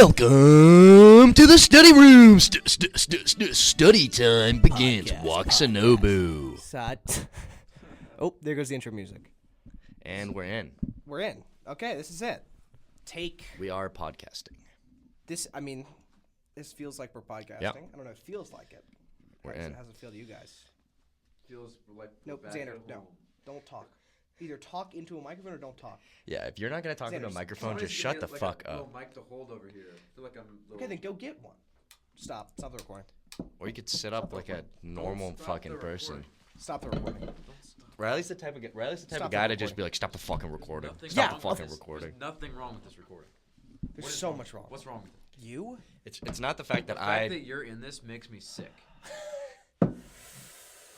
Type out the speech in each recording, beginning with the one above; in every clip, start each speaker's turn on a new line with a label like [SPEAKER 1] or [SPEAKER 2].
[SPEAKER 1] Welcome to the study room. Study time begins. Waxanobu.
[SPEAKER 2] Oh, there goes the intro music.
[SPEAKER 1] And we're in.
[SPEAKER 2] We're in. Okay, this is it.
[SPEAKER 1] We are podcasting.
[SPEAKER 2] This feels like we're podcasting.
[SPEAKER 1] Yep.
[SPEAKER 2] I don't know. It feels like it.
[SPEAKER 1] We're
[SPEAKER 2] How's
[SPEAKER 1] in.
[SPEAKER 2] it feel to you guys?
[SPEAKER 3] Feels like
[SPEAKER 2] Nope, Xander, no. Don't talk. Either talk into a microphone or don't talk.
[SPEAKER 1] Yeah, if you're not going to talk into a microphone, just shut the fuck up.
[SPEAKER 3] Mic to hold over here. I feel like I'm
[SPEAKER 2] Okay, then go get one. Stop the recording.
[SPEAKER 1] Or you could sit up like a normal fucking person.
[SPEAKER 2] Stop the recording.
[SPEAKER 1] Riley's the type of
[SPEAKER 2] Stop
[SPEAKER 1] guy
[SPEAKER 2] the
[SPEAKER 1] to just
[SPEAKER 2] recording.
[SPEAKER 1] be like, stop the fucking recording.
[SPEAKER 3] Nothing
[SPEAKER 1] Stop
[SPEAKER 3] wrong
[SPEAKER 1] the
[SPEAKER 3] with
[SPEAKER 1] fucking
[SPEAKER 3] this.
[SPEAKER 1] recording.
[SPEAKER 3] There's nothing wrong with this recording.
[SPEAKER 2] There's
[SPEAKER 3] What is
[SPEAKER 2] so
[SPEAKER 3] wrong?
[SPEAKER 2] much wrong.
[SPEAKER 3] What's wrong with it?
[SPEAKER 2] You?
[SPEAKER 1] It's not the fact
[SPEAKER 3] The
[SPEAKER 1] that
[SPEAKER 3] fact that you're in this makes me sick.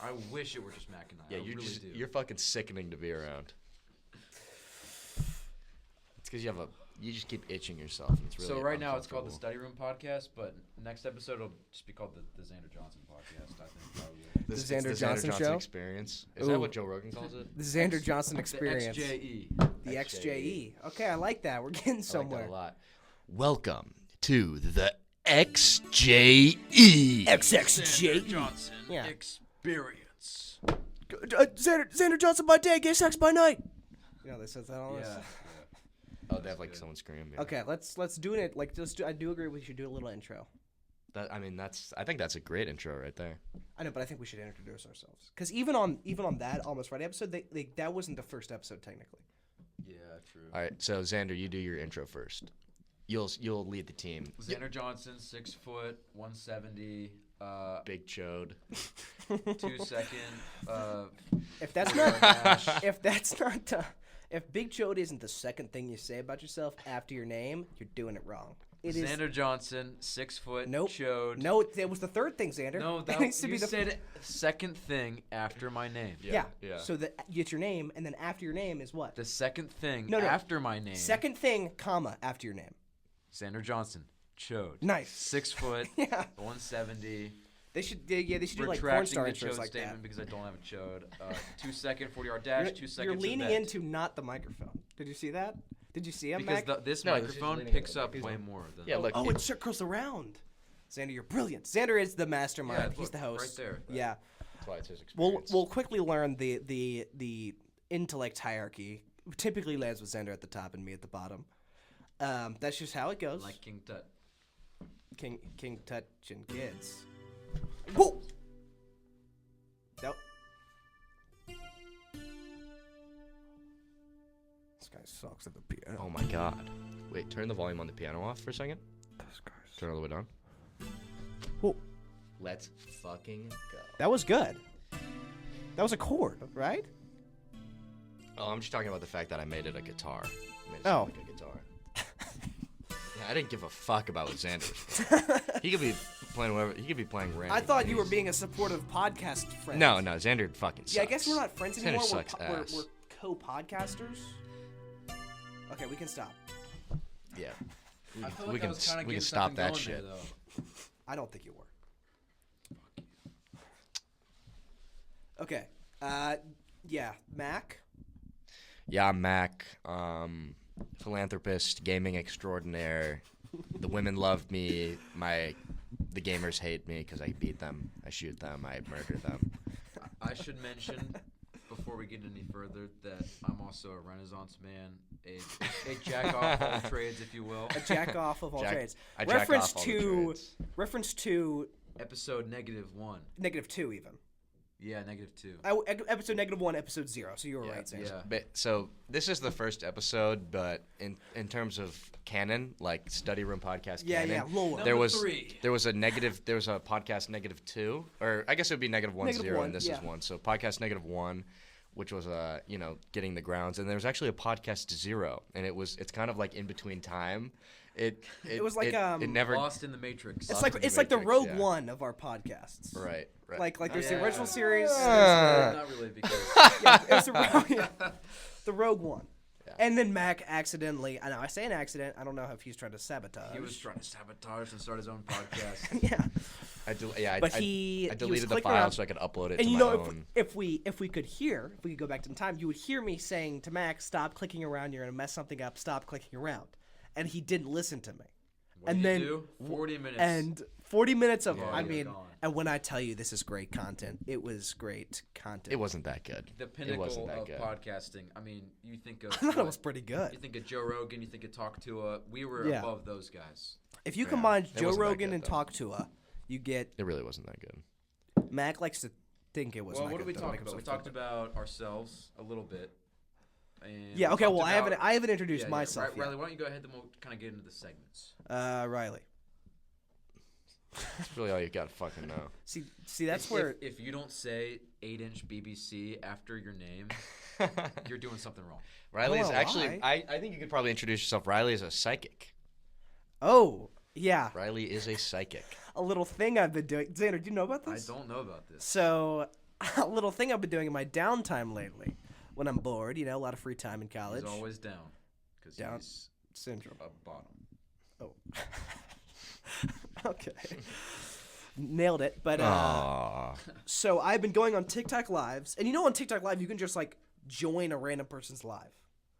[SPEAKER 3] I wish it were just Mac and I.
[SPEAKER 1] Yeah,
[SPEAKER 3] I really do.
[SPEAKER 1] you're fucking sickening to be around. It's because you just keep itching yourself. And it's really
[SPEAKER 3] So right now it's called the
[SPEAKER 1] uncomfortable.
[SPEAKER 3] Study Room Podcast, but next episode will just be called the Xander Johnson Podcast. I think probably.
[SPEAKER 1] This
[SPEAKER 2] The Xander
[SPEAKER 1] it's
[SPEAKER 2] Johnson show?
[SPEAKER 1] Experience. Is
[SPEAKER 2] Ooh.
[SPEAKER 1] that what Joe Rogan calls it?
[SPEAKER 2] The Xander Johnson experience.
[SPEAKER 3] The XJE.
[SPEAKER 2] The XJE. Okay, I like that. We're getting
[SPEAKER 1] I like
[SPEAKER 2] somewhere.
[SPEAKER 1] that a lot. Welcome to the XJE.
[SPEAKER 2] XXJ.
[SPEAKER 3] Johnson
[SPEAKER 2] Yeah.
[SPEAKER 3] Experience.
[SPEAKER 2] Xander Johnson by day, gay sex by night. You know, they said that all this.
[SPEAKER 3] Yeah.
[SPEAKER 1] Oh, they have like someone scream. Yeah.
[SPEAKER 2] Okay, let's do it. Like, I do agree we should do a little intro.
[SPEAKER 1] I think that's a great intro right there.
[SPEAKER 2] I know, but I think we should introduce ourselves because even on that Almost Friday episode, that wasn't the first episode technically.
[SPEAKER 3] Yeah, true.
[SPEAKER 1] All right, so Xander, you do your intro first. You'll lead the team.
[SPEAKER 3] Xander Johnson, 6 foot, 170.
[SPEAKER 1] Big chode.
[SPEAKER 3] 2 second.
[SPEAKER 2] If that's not if Big Chode isn't the second thing you say about yourself after your name, you're doing it wrong. It is
[SPEAKER 3] Xander Johnson, 6 foot.
[SPEAKER 2] Nope.
[SPEAKER 3] Chode.
[SPEAKER 2] No, it was the third thing, Xander.
[SPEAKER 3] No,
[SPEAKER 2] It
[SPEAKER 3] that
[SPEAKER 2] needs to
[SPEAKER 3] you
[SPEAKER 2] be the
[SPEAKER 3] said second thing after my name.
[SPEAKER 2] Yeah.
[SPEAKER 1] Yeah.
[SPEAKER 2] So that it's your name, and then after your name is what?
[SPEAKER 3] The second thing
[SPEAKER 2] No.
[SPEAKER 3] after my name.
[SPEAKER 2] Second thing, comma after your name.
[SPEAKER 3] Xander Johnson, Chode.
[SPEAKER 2] Nice.
[SPEAKER 3] 6 foot.
[SPEAKER 2] Yeah.
[SPEAKER 3] 170.
[SPEAKER 2] They should do like porn
[SPEAKER 3] Retracting
[SPEAKER 2] star
[SPEAKER 3] the
[SPEAKER 2] intros
[SPEAKER 3] Chode
[SPEAKER 2] like
[SPEAKER 3] statement
[SPEAKER 2] that.
[SPEAKER 3] because I don't have a Chode. 2 second 40-yard dash. 2 seconds.
[SPEAKER 2] You're leaning
[SPEAKER 3] event.
[SPEAKER 2] into not the microphone. Did you see that? Did you see him,
[SPEAKER 3] because
[SPEAKER 2] Mac?
[SPEAKER 3] this
[SPEAKER 1] No, he's just
[SPEAKER 3] microphone
[SPEAKER 1] leaning
[SPEAKER 3] picks
[SPEAKER 1] into
[SPEAKER 3] up
[SPEAKER 1] it.
[SPEAKER 3] way more than.
[SPEAKER 1] Yeah, look.
[SPEAKER 2] Oh, it circles around. Xander, you're brilliant. Xander is the mastermind.
[SPEAKER 3] Yeah,
[SPEAKER 2] He's
[SPEAKER 3] look,
[SPEAKER 2] the host.
[SPEAKER 3] right there.
[SPEAKER 2] Yeah.
[SPEAKER 1] That's why it's his experience.
[SPEAKER 2] We'll quickly learn the intellect hierarchy. Typically lands with Xander at the top and me at the bottom. That's just how it goes.
[SPEAKER 3] Like King Tut.
[SPEAKER 2] King touching kids. Whoa. Nope. This guy sucks at the piano.
[SPEAKER 1] Oh my god. Wait, turn the volume on the piano off for a second. Turn it all the way down.
[SPEAKER 2] Whoa.
[SPEAKER 1] Let's fucking go.
[SPEAKER 2] That was good. That was a chord, right?
[SPEAKER 1] Oh, I'm just talking about the fact that I made it a guitar. I made it
[SPEAKER 2] Oh.
[SPEAKER 1] sound like a guitar. Yeah, I didn't give a fuck about what Xander was. He could be playing whatever. He could be playing random.
[SPEAKER 2] I thought you were
[SPEAKER 1] things.
[SPEAKER 2] being a supportive podcast friend.
[SPEAKER 1] No, Xander fucking sucks.
[SPEAKER 2] Yeah, I guess we're not friends
[SPEAKER 1] Xander
[SPEAKER 2] anymore.
[SPEAKER 1] sucks
[SPEAKER 2] We're
[SPEAKER 1] ass.
[SPEAKER 2] co-podcasters. Okay, we can stop.
[SPEAKER 1] Yeah.
[SPEAKER 3] I feel
[SPEAKER 1] We
[SPEAKER 3] like I
[SPEAKER 1] can
[SPEAKER 3] was kinda
[SPEAKER 1] we can
[SPEAKER 3] getting
[SPEAKER 1] stop
[SPEAKER 3] something
[SPEAKER 1] that
[SPEAKER 3] going
[SPEAKER 1] shit.
[SPEAKER 3] there, though.
[SPEAKER 2] I don't think you were. Okay. Yeah, Mac.
[SPEAKER 1] Yeah, I'm Mac, philanthropist, gaming extraordinaire. The women love me. The gamers hate me because I beat them, I shoot them, I murder them.
[SPEAKER 3] I should mention before we get any further that I'm also a Renaissance man, a jack off all trades, if you will.
[SPEAKER 2] A jack off of all trades.
[SPEAKER 1] I jack
[SPEAKER 2] Reference
[SPEAKER 1] off all the
[SPEAKER 2] to
[SPEAKER 1] trades.
[SPEAKER 2] reference to
[SPEAKER 3] Episode -1.
[SPEAKER 2] -2 even.
[SPEAKER 3] Yeah, -2.
[SPEAKER 2] Episode -1, episode 0. So you were right, Xander.
[SPEAKER 3] Yeah.
[SPEAKER 1] But, so this is the first episode, but in terms of canon, like study room podcast
[SPEAKER 2] Yeah,
[SPEAKER 1] canon,
[SPEAKER 2] yeah, lore.
[SPEAKER 1] there
[SPEAKER 3] Number
[SPEAKER 1] was
[SPEAKER 3] 3.
[SPEAKER 1] there was a podcast -2, or I guess it would be -1
[SPEAKER 2] Negative
[SPEAKER 1] 0,
[SPEAKER 2] one,
[SPEAKER 1] and this
[SPEAKER 2] yeah.
[SPEAKER 1] is 1. So podcast -1, which was getting the grounds, and there was actually a podcast 0, and it's kind of like in between time. It
[SPEAKER 2] was like,
[SPEAKER 1] it never
[SPEAKER 3] Lost in the Matrix.
[SPEAKER 2] It's
[SPEAKER 1] Lost
[SPEAKER 2] like
[SPEAKER 1] in the
[SPEAKER 2] it's like the
[SPEAKER 1] Matrix,
[SPEAKER 2] Rogue
[SPEAKER 1] yeah.
[SPEAKER 2] One of our podcasts.
[SPEAKER 1] right.
[SPEAKER 2] Like there's
[SPEAKER 3] Yeah.
[SPEAKER 2] the original series.
[SPEAKER 3] Not really, because
[SPEAKER 2] Yeah, it was the Rogue One.
[SPEAKER 1] Yeah.
[SPEAKER 2] And then Mac accidentally, I know I say an accident, I don't know if he's trying to sabotage.
[SPEAKER 3] he was trying to sabotage and start his own podcast.
[SPEAKER 2] Yeah. But
[SPEAKER 1] I
[SPEAKER 2] he was
[SPEAKER 1] deleted the
[SPEAKER 2] clicking
[SPEAKER 1] file
[SPEAKER 2] around-
[SPEAKER 1] so I could upload it
[SPEAKER 2] And
[SPEAKER 1] to
[SPEAKER 2] you
[SPEAKER 1] my
[SPEAKER 2] know,
[SPEAKER 1] own.
[SPEAKER 2] if we could go back in time, you would hear me saying to Mac, "Stop clicking around. You're gonna mess something up. Stop clicking around." And he didn't listen to me.
[SPEAKER 3] What
[SPEAKER 2] and
[SPEAKER 3] do
[SPEAKER 2] then
[SPEAKER 3] you do? 40 minutes.
[SPEAKER 2] and 40 minutes of
[SPEAKER 1] Yeah,
[SPEAKER 2] I
[SPEAKER 1] you're
[SPEAKER 2] mean,
[SPEAKER 3] gone.
[SPEAKER 2] and when I tell you this is great content, it was great content.
[SPEAKER 1] It wasn't that good.
[SPEAKER 3] The
[SPEAKER 1] It
[SPEAKER 3] pinnacle
[SPEAKER 1] wasn't that
[SPEAKER 3] of
[SPEAKER 1] good.
[SPEAKER 3] podcasting. I mean, you think of
[SPEAKER 2] I thought it
[SPEAKER 3] what?
[SPEAKER 2] was pretty good.
[SPEAKER 3] You think of Joe Rogan, you think of Talk to we were
[SPEAKER 2] Yeah.
[SPEAKER 3] above those guys.
[SPEAKER 2] If you
[SPEAKER 1] Yeah,
[SPEAKER 2] combine
[SPEAKER 1] it
[SPEAKER 2] Joe
[SPEAKER 1] wasn't that
[SPEAKER 2] Rogan
[SPEAKER 1] good,
[SPEAKER 2] and
[SPEAKER 1] though.
[SPEAKER 2] Talk to you get
[SPEAKER 1] It really wasn't that good.
[SPEAKER 2] Mac likes to think it was.
[SPEAKER 3] Well,
[SPEAKER 2] not
[SPEAKER 3] what
[SPEAKER 2] good,
[SPEAKER 3] did we
[SPEAKER 2] though,
[SPEAKER 3] talk
[SPEAKER 2] make
[SPEAKER 3] about? We
[SPEAKER 2] himself
[SPEAKER 3] talked
[SPEAKER 2] feel
[SPEAKER 3] about ourselves a little bit. And
[SPEAKER 2] Yeah.
[SPEAKER 3] we
[SPEAKER 2] Okay.
[SPEAKER 3] talked
[SPEAKER 2] Well,
[SPEAKER 3] about-
[SPEAKER 2] I haven't introduced
[SPEAKER 3] yeah, yeah.
[SPEAKER 2] myself
[SPEAKER 3] Riley, why don't you go ahead, then we'll kind of get into the segments.
[SPEAKER 2] yet. Riley.
[SPEAKER 1] That's really all you got to fucking know.
[SPEAKER 2] See, that's where
[SPEAKER 3] If you don't say 8-inch BBC after your name, you're doing something wrong.
[SPEAKER 1] Riley's
[SPEAKER 2] wanna
[SPEAKER 1] actually.
[SPEAKER 2] lie.
[SPEAKER 1] I think you could probably introduce yourself. Riley is a psychic.
[SPEAKER 2] Oh, yeah.
[SPEAKER 1] Riley is a psychic.
[SPEAKER 2] A little thing I've been doing. Xander, do you know about
[SPEAKER 3] I
[SPEAKER 2] this?
[SPEAKER 3] don't know about this.
[SPEAKER 2] So, a little thing I've been doing in my downtime lately, when I'm bored, a lot of free time in college.
[SPEAKER 3] He's always down. Because
[SPEAKER 2] Down.
[SPEAKER 3] he's
[SPEAKER 2] Syndrome.
[SPEAKER 3] a bottom.
[SPEAKER 2] Oh. Okay. Nailed it. But
[SPEAKER 1] Aww.
[SPEAKER 2] so I've been going on TikTok lives, and on TikTok live you can just like join a random person's live.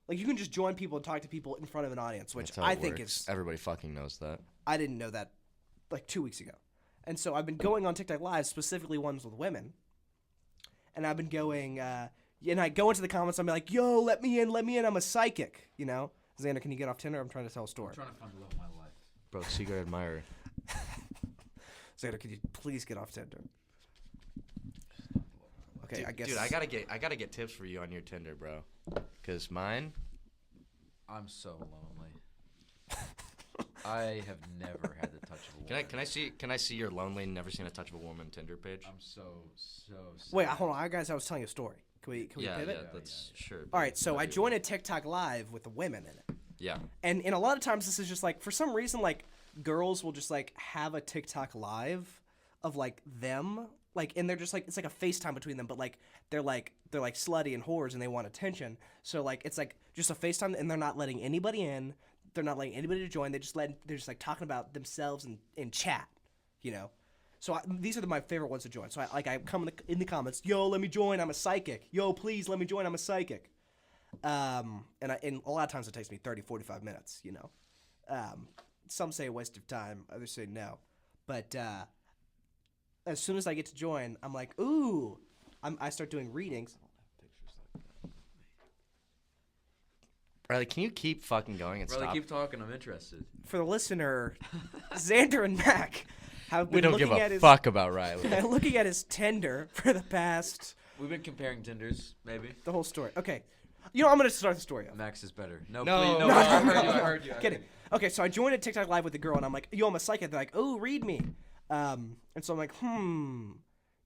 [SPEAKER 2] Like you can just join people and talk to people in front of an audience, which
[SPEAKER 1] That's how
[SPEAKER 2] I
[SPEAKER 1] it
[SPEAKER 2] think
[SPEAKER 1] works.
[SPEAKER 2] is
[SPEAKER 1] Everybody fucking knows that.
[SPEAKER 2] I didn't know that like 2 weeks ago. And so I've been going on TikTok lives, specifically ones with women. And I've been going and I go into the comments, I'm like, "Yo, let me in, I'm a psychic," Xander, can you get off Tinder? I'm trying to tell a story.
[SPEAKER 3] I'm trying to find the love of my life.
[SPEAKER 1] Bro, secret admirer.
[SPEAKER 2] Xander, could you please get off Tinder? Okay,
[SPEAKER 1] Dude,
[SPEAKER 2] I guess.
[SPEAKER 1] Dude, I gotta get tips for you on your Tinder, bro. Cause mine.
[SPEAKER 3] I'm so lonely. I have never had the touch of a woman.
[SPEAKER 1] Can I see your lonely, never seen a touch of a woman Tinder page?
[SPEAKER 3] I'm so sad.
[SPEAKER 2] Wait, hold on, guys. I was telling you a story. Can we pivot?
[SPEAKER 1] Yeah, that's sure.
[SPEAKER 2] All right, so I joined a TikTok live with the women in it.
[SPEAKER 1] Yeah.
[SPEAKER 2] And a lot of times this is just like, for some reason, like girls will just like have a TikTok live of like them, like, and they're just like, it's like a FaceTime between them, but like they're like slutty and whores and they want attention. So like it's like just a FaceTime and they're not letting anybody in. They're not letting anybody to join. They're just like talking about themselves in chat, So these are my favorite ones to join. So I come in the comments, "Yo, let me join. I'm a psychic. Yo, please let me join. I'm a psychic." And a lot of times it takes me 30, 45 minutes, Some say a waste of time, others say no. But as soon as I get to join, I'm like, ooh, I start doing readings.
[SPEAKER 1] Riley, can you keep fucking going and
[SPEAKER 3] Brother,
[SPEAKER 1] stop?
[SPEAKER 3] keep talking. I'm interested.
[SPEAKER 2] For the listener, Xander and Mac have been
[SPEAKER 1] We don't
[SPEAKER 2] looking
[SPEAKER 1] give
[SPEAKER 2] at
[SPEAKER 1] a
[SPEAKER 2] his
[SPEAKER 1] fuck about Riley.
[SPEAKER 2] looking at his Tinder for the past
[SPEAKER 3] We've been comparing Tinders, maybe.
[SPEAKER 2] the whole story. Okay, I'm gonna start the story off.
[SPEAKER 3] Max is better. No,
[SPEAKER 1] No,
[SPEAKER 3] please,
[SPEAKER 1] no,
[SPEAKER 3] I
[SPEAKER 1] no,
[SPEAKER 3] heard you.
[SPEAKER 2] no.
[SPEAKER 3] I heard you.
[SPEAKER 2] Kidding. Okay, so I joined a TikTok live with a girl, and I'm like, "Yo, I'm a psychic." They're like, "Oh, read me." And so I'm like,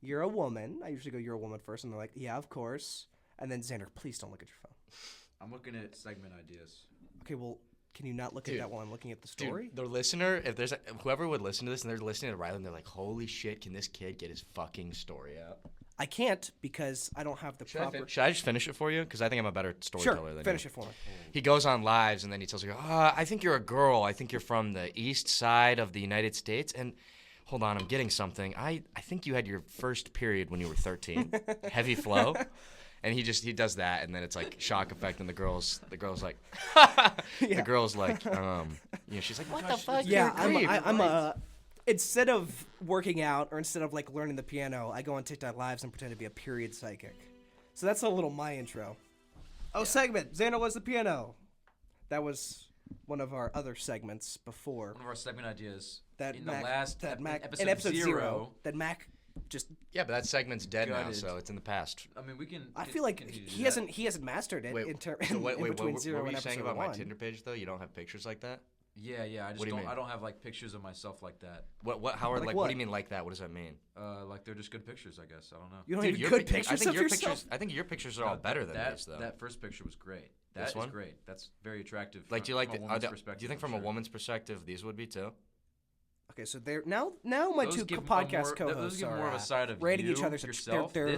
[SPEAKER 2] "You're a woman." I usually go, "You're a woman" first, and they're like, "Yeah, of course." And then Xander, please don't look at your phone.
[SPEAKER 3] I'm looking at segment ideas.
[SPEAKER 2] Okay, well, can you not look
[SPEAKER 1] Dude.
[SPEAKER 2] at that while I'm looking at the story?
[SPEAKER 1] Dude, the listener, if there's whoever would listen to this and they're listening to Riley and they're like, "Holy shit, can this kid get his fucking story out?"
[SPEAKER 2] I can't because I don't have the proper.
[SPEAKER 1] Should I just finish it for you? Because I think I'm a better storyteller than
[SPEAKER 2] Finish
[SPEAKER 1] you.
[SPEAKER 2] it for me.
[SPEAKER 1] He goes on lives and then he tells her, I think you're a girl. I think you're from the east side of the United States. And hold on, I'm getting something. I think you had your first period when you were 13. Heavy flow. And he does that, and then it's like shock effect, and the girl's like, the girl's like, she's like, what the fuck?
[SPEAKER 2] Yeah,
[SPEAKER 1] You're
[SPEAKER 2] I'm instead of working out or instead of like learning the piano, I go on TikTok lives and pretend to be a period psychic. So that's a little my intro. Oh, segment. Xander was the piano. That was one of our other segments before.
[SPEAKER 3] One of our segment ideas.
[SPEAKER 2] That
[SPEAKER 3] in
[SPEAKER 2] Mac,
[SPEAKER 3] the last
[SPEAKER 2] that Mac,
[SPEAKER 3] episode,
[SPEAKER 2] in episode
[SPEAKER 3] 0.
[SPEAKER 2] that Mac just.
[SPEAKER 1] Yeah, but that segment's dead now,
[SPEAKER 3] Gutted.
[SPEAKER 1] so it's in the past.
[SPEAKER 3] I mean, we can.
[SPEAKER 2] I feel like
[SPEAKER 3] continue to do
[SPEAKER 2] he
[SPEAKER 3] that.
[SPEAKER 2] hasn't mastered it
[SPEAKER 1] Wait,
[SPEAKER 2] in
[SPEAKER 1] so wait,
[SPEAKER 2] between
[SPEAKER 1] what
[SPEAKER 2] 0
[SPEAKER 1] were
[SPEAKER 2] and
[SPEAKER 1] you saying
[SPEAKER 2] episode
[SPEAKER 1] about
[SPEAKER 2] 1.
[SPEAKER 1] my Tinder page though? You don't have pictures like that?
[SPEAKER 3] Yeah. I just
[SPEAKER 1] What do you
[SPEAKER 3] don't.
[SPEAKER 1] mean?
[SPEAKER 3] I don't have like pictures of myself like that.
[SPEAKER 1] How are
[SPEAKER 2] Like
[SPEAKER 1] what
[SPEAKER 2] what?
[SPEAKER 1] do you mean like that? What does that mean?
[SPEAKER 3] Like they're just good pictures, I guess. I don't know.
[SPEAKER 2] You don't
[SPEAKER 1] Dude,
[SPEAKER 2] have
[SPEAKER 1] your
[SPEAKER 2] good
[SPEAKER 1] pic-
[SPEAKER 2] pictures
[SPEAKER 1] I think
[SPEAKER 2] of
[SPEAKER 1] your
[SPEAKER 2] yourself.
[SPEAKER 1] pictures. I think your pictures are all better than
[SPEAKER 3] that,
[SPEAKER 1] these though.
[SPEAKER 3] That first picture was great.
[SPEAKER 1] This
[SPEAKER 3] That
[SPEAKER 1] one?
[SPEAKER 3] is great. That's very attractive.
[SPEAKER 1] Like, do you like?
[SPEAKER 3] from a
[SPEAKER 1] Do
[SPEAKER 3] woman's
[SPEAKER 1] you
[SPEAKER 3] perspective,
[SPEAKER 1] think
[SPEAKER 3] I'm
[SPEAKER 1] from a
[SPEAKER 3] sure.
[SPEAKER 1] woman's perspective these would be too?
[SPEAKER 2] Okay, so they're now my
[SPEAKER 3] Those
[SPEAKER 2] two
[SPEAKER 3] give a
[SPEAKER 2] podcast
[SPEAKER 3] more-
[SPEAKER 2] co-hosts
[SPEAKER 3] Those give
[SPEAKER 2] are
[SPEAKER 3] more of a side of
[SPEAKER 2] rating
[SPEAKER 3] you,
[SPEAKER 2] each other's
[SPEAKER 3] yourself.
[SPEAKER 2] they're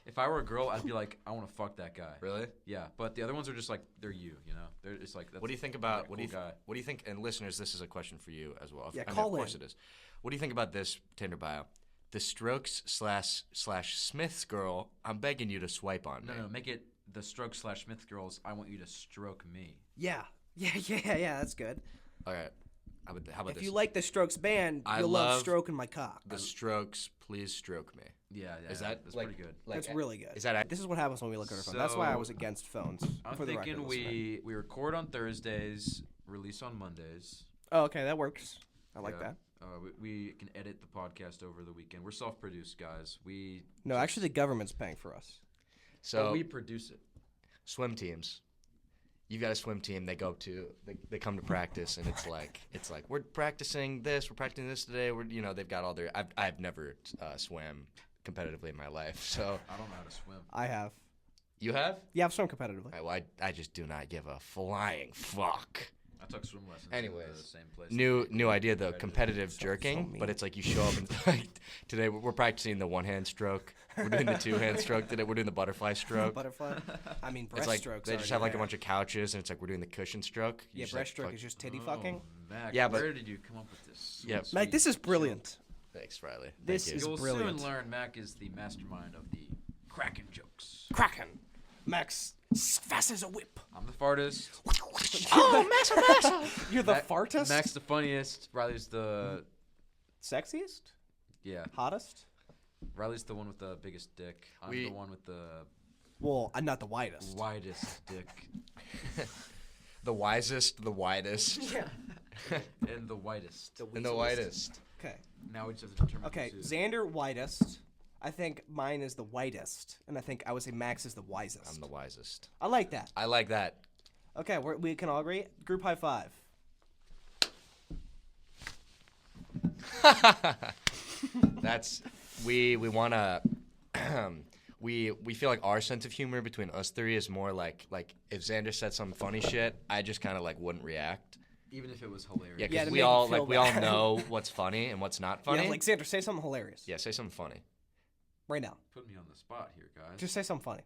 [SPEAKER 3] If I were a girl, I'd be like, I want to fuck that guy.
[SPEAKER 1] Really?
[SPEAKER 3] Yeah, but the other ones are just like they're you. They're just like. That's
[SPEAKER 1] What do you think
[SPEAKER 3] a
[SPEAKER 1] about
[SPEAKER 3] cool
[SPEAKER 1] what do you
[SPEAKER 3] guy.
[SPEAKER 1] what do you think? And listeners, this is a question for you as well.
[SPEAKER 2] Yeah,
[SPEAKER 1] I mean,
[SPEAKER 2] call
[SPEAKER 1] of course
[SPEAKER 2] in.
[SPEAKER 1] it is. What do you think about this Tinder bio? The Strokes / Smiths girl. I'm begging you to swipe on me.
[SPEAKER 3] No, make it the Stroke / Smith girls. I want you to stroke me.
[SPEAKER 2] yeah. That's good.
[SPEAKER 1] All right. How how about
[SPEAKER 2] If
[SPEAKER 1] this?
[SPEAKER 2] you like the Strokes band,
[SPEAKER 1] I
[SPEAKER 2] you'll love
[SPEAKER 1] love
[SPEAKER 2] stroking my cock.
[SPEAKER 1] The Strokes, please stroke me.
[SPEAKER 3] Yeah,
[SPEAKER 1] Is that
[SPEAKER 3] that's
[SPEAKER 1] like,
[SPEAKER 3] pretty good?
[SPEAKER 1] Like,
[SPEAKER 2] That's really good.
[SPEAKER 1] Is that
[SPEAKER 2] This is what happens when we look at our phone. That's why I was against phones.
[SPEAKER 3] I'm
[SPEAKER 2] for the
[SPEAKER 3] thinking
[SPEAKER 2] record, listener.
[SPEAKER 3] we record on Thursdays, release on Mondays.
[SPEAKER 2] Oh, okay, that works. I like
[SPEAKER 3] Yeah.
[SPEAKER 2] that.
[SPEAKER 3] We can edit the podcast over the weekend. We're self-produced guys.
[SPEAKER 2] No, actually, the government's paying for us.
[SPEAKER 1] so?
[SPEAKER 3] But we produce it.
[SPEAKER 1] Swim teams. You've got a swim team. They they come to practice, and it's like we're practicing this. We're practicing this today. They've got all their. I've never swam competitively in my life, so
[SPEAKER 3] I don't know how to swim.
[SPEAKER 2] I have.
[SPEAKER 1] you have.
[SPEAKER 2] Yeah, I've swum competitively.
[SPEAKER 1] Well, I just do not give a flying fuck.
[SPEAKER 3] I took swim lessons.
[SPEAKER 1] Anyways,
[SPEAKER 3] at the same place.
[SPEAKER 1] New idea though, competitive jerking,
[SPEAKER 2] mean.
[SPEAKER 1] but it's like you show up and like today we're practicing the one hand stroke. We're doing the two hand stroke today. We're doing the butterfly stroke.
[SPEAKER 2] Butterfly. I mean,
[SPEAKER 1] It's like
[SPEAKER 2] breaststrokes.
[SPEAKER 1] they just have like a bunch of couches, and it's like we're doing the cushion stroke. You
[SPEAKER 2] Yeah,
[SPEAKER 1] just, like,
[SPEAKER 2] breaststroke
[SPEAKER 1] fuck-
[SPEAKER 2] is just titty
[SPEAKER 3] Oh,
[SPEAKER 2] fucking.
[SPEAKER 3] Mac,
[SPEAKER 1] Yeah, but-
[SPEAKER 3] where did you come up with this?
[SPEAKER 1] Yeah.
[SPEAKER 3] sweet
[SPEAKER 2] Mac, this is
[SPEAKER 3] joke?
[SPEAKER 2] brilliant.
[SPEAKER 1] Thanks, Riley.
[SPEAKER 2] This
[SPEAKER 1] Thank
[SPEAKER 2] is
[SPEAKER 1] you.
[SPEAKER 3] You'll
[SPEAKER 2] brilliant.
[SPEAKER 3] soon learn Mac is the mastermind of the Kraken jokes.
[SPEAKER 2] Kraken. Max, fast as a whip.
[SPEAKER 3] I'm the fartist.
[SPEAKER 1] Oh, Max.
[SPEAKER 2] You're the
[SPEAKER 3] Mac-
[SPEAKER 2] fartest?
[SPEAKER 3] Mac's the funniest. Riley's the
[SPEAKER 2] Sexiest?
[SPEAKER 3] yeah.
[SPEAKER 2] Hottest?
[SPEAKER 3] Riley's the one with the biggest dick. I'm
[SPEAKER 1] We-
[SPEAKER 3] the one with the
[SPEAKER 2] Well, I'm not the widest.
[SPEAKER 3] widest dick.
[SPEAKER 1] The wisest, the widest,
[SPEAKER 2] Yeah.
[SPEAKER 3] And the whitest.
[SPEAKER 1] and the widest.
[SPEAKER 2] Okay.
[SPEAKER 3] Now we just have to determine
[SPEAKER 2] Okay,
[SPEAKER 3] who's who.
[SPEAKER 2] Xander widest. I think mine is the whitest, and I think I would say Max is the wisest.
[SPEAKER 1] I'm the wisest.
[SPEAKER 2] I like that.
[SPEAKER 1] I like that.
[SPEAKER 2] Okay, we can all agree. Group high five.
[SPEAKER 1] That's we want to. We feel like our sense of humor between us three is more like if Xander said some funny shit, I just kind of like wouldn't react.
[SPEAKER 3] Even if it was hilarious.
[SPEAKER 1] Yeah,
[SPEAKER 2] Yeah,
[SPEAKER 1] because
[SPEAKER 2] to
[SPEAKER 1] we
[SPEAKER 2] make
[SPEAKER 1] all
[SPEAKER 2] you feel
[SPEAKER 1] like we all
[SPEAKER 2] bad.
[SPEAKER 1] know what's funny and what's not funny.
[SPEAKER 2] Yeah, like Xander, say something hilarious.
[SPEAKER 1] Yeah, say something funny.
[SPEAKER 2] Right now.
[SPEAKER 3] Put me on the spot here, guys.
[SPEAKER 2] Just say something funny.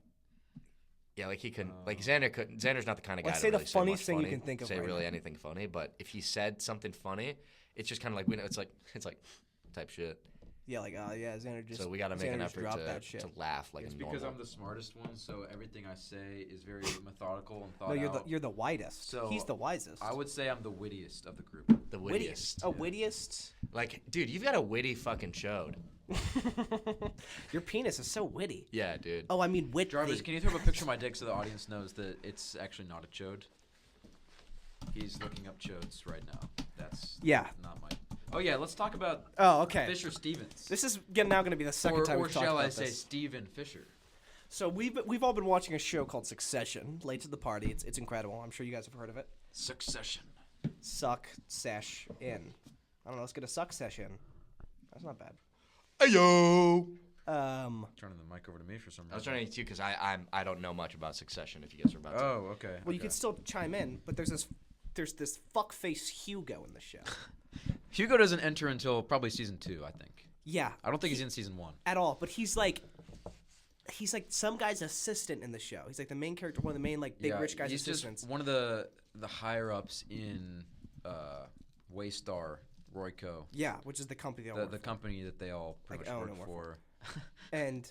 [SPEAKER 1] Yeah, like he couldn't. Like Xander couldn't. Xander's not the kind of guy
[SPEAKER 2] Like,
[SPEAKER 1] to
[SPEAKER 2] say the
[SPEAKER 1] really say
[SPEAKER 2] funniest
[SPEAKER 1] much
[SPEAKER 2] thing you
[SPEAKER 1] funny,
[SPEAKER 2] can think of
[SPEAKER 1] Say
[SPEAKER 2] right
[SPEAKER 1] really
[SPEAKER 2] now.
[SPEAKER 1] anything funny, but if he said something funny, it's just kind of like we know it's like type shit.
[SPEAKER 2] Yeah, like yeah, Xander just.
[SPEAKER 1] So we got to make an
[SPEAKER 2] Xander just
[SPEAKER 1] effort
[SPEAKER 2] dropped that shit.
[SPEAKER 1] to laugh like
[SPEAKER 3] It's
[SPEAKER 1] a
[SPEAKER 3] because
[SPEAKER 1] normal.
[SPEAKER 3] I'm the smartest one, so everything I say is very methodical and thought
[SPEAKER 2] No, you're
[SPEAKER 3] out.
[SPEAKER 2] you're the widest.
[SPEAKER 3] So,
[SPEAKER 2] He's the wisest.
[SPEAKER 3] I would say I'm the wittiest of the group.
[SPEAKER 1] the
[SPEAKER 2] wittiest.
[SPEAKER 1] wittiest.
[SPEAKER 2] Oh, wittiest.
[SPEAKER 1] Like, dude, you've got a witty fucking chode.
[SPEAKER 2] Your penis is so witty.
[SPEAKER 1] Yeah, dude.
[SPEAKER 2] Oh, I mean witty.
[SPEAKER 3] Jarvis, can you throw up a picture of my dick so the audience knows that it's actually not a chode? He's looking up chodes right now. That's
[SPEAKER 2] Yeah.
[SPEAKER 3] not my. Oh yeah, let's talk about
[SPEAKER 2] Oh, okay.
[SPEAKER 3] Fisher Stevens.
[SPEAKER 2] This is now going to be the second time
[SPEAKER 3] or
[SPEAKER 2] we've talked
[SPEAKER 3] shall
[SPEAKER 2] about
[SPEAKER 3] I say
[SPEAKER 2] this.
[SPEAKER 3] Steven Fisher?
[SPEAKER 2] So we've all been watching a show called Succession. Late to the party. It's incredible. I'm sure you guys have heard of it.
[SPEAKER 3] Succession.
[SPEAKER 2] Suck sesh in. I don't know. Let's get a suck sesh in. That's not bad.
[SPEAKER 1] Ayo.
[SPEAKER 3] Turning the mic over to me for some reason.
[SPEAKER 1] I was trying to get you because I don't know much about Succession. If you guys are about to.
[SPEAKER 3] Oh, okay.
[SPEAKER 2] Well, you could still chime in, but there's this fuckface Hugo in the show.
[SPEAKER 3] Hugo doesn't enter until probably season 2, I think.
[SPEAKER 2] Yeah,
[SPEAKER 3] I don't think he's in season 1.
[SPEAKER 2] at all. But he's like some guy's assistant in the show. He's like the main character, one of the main like big rich guy's
[SPEAKER 3] he's
[SPEAKER 2] assistants.
[SPEAKER 3] just one of the higher ups in Waystar Royco,
[SPEAKER 2] Yeah, which is the company they all work
[SPEAKER 3] the
[SPEAKER 2] for.
[SPEAKER 3] company that they all pretty
[SPEAKER 2] Like,
[SPEAKER 3] much
[SPEAKER 2] own and
[SPEAKER 3] work
[SPEAKER 2] work
[SPEAKER 3] for.
[SPEAKER 2] And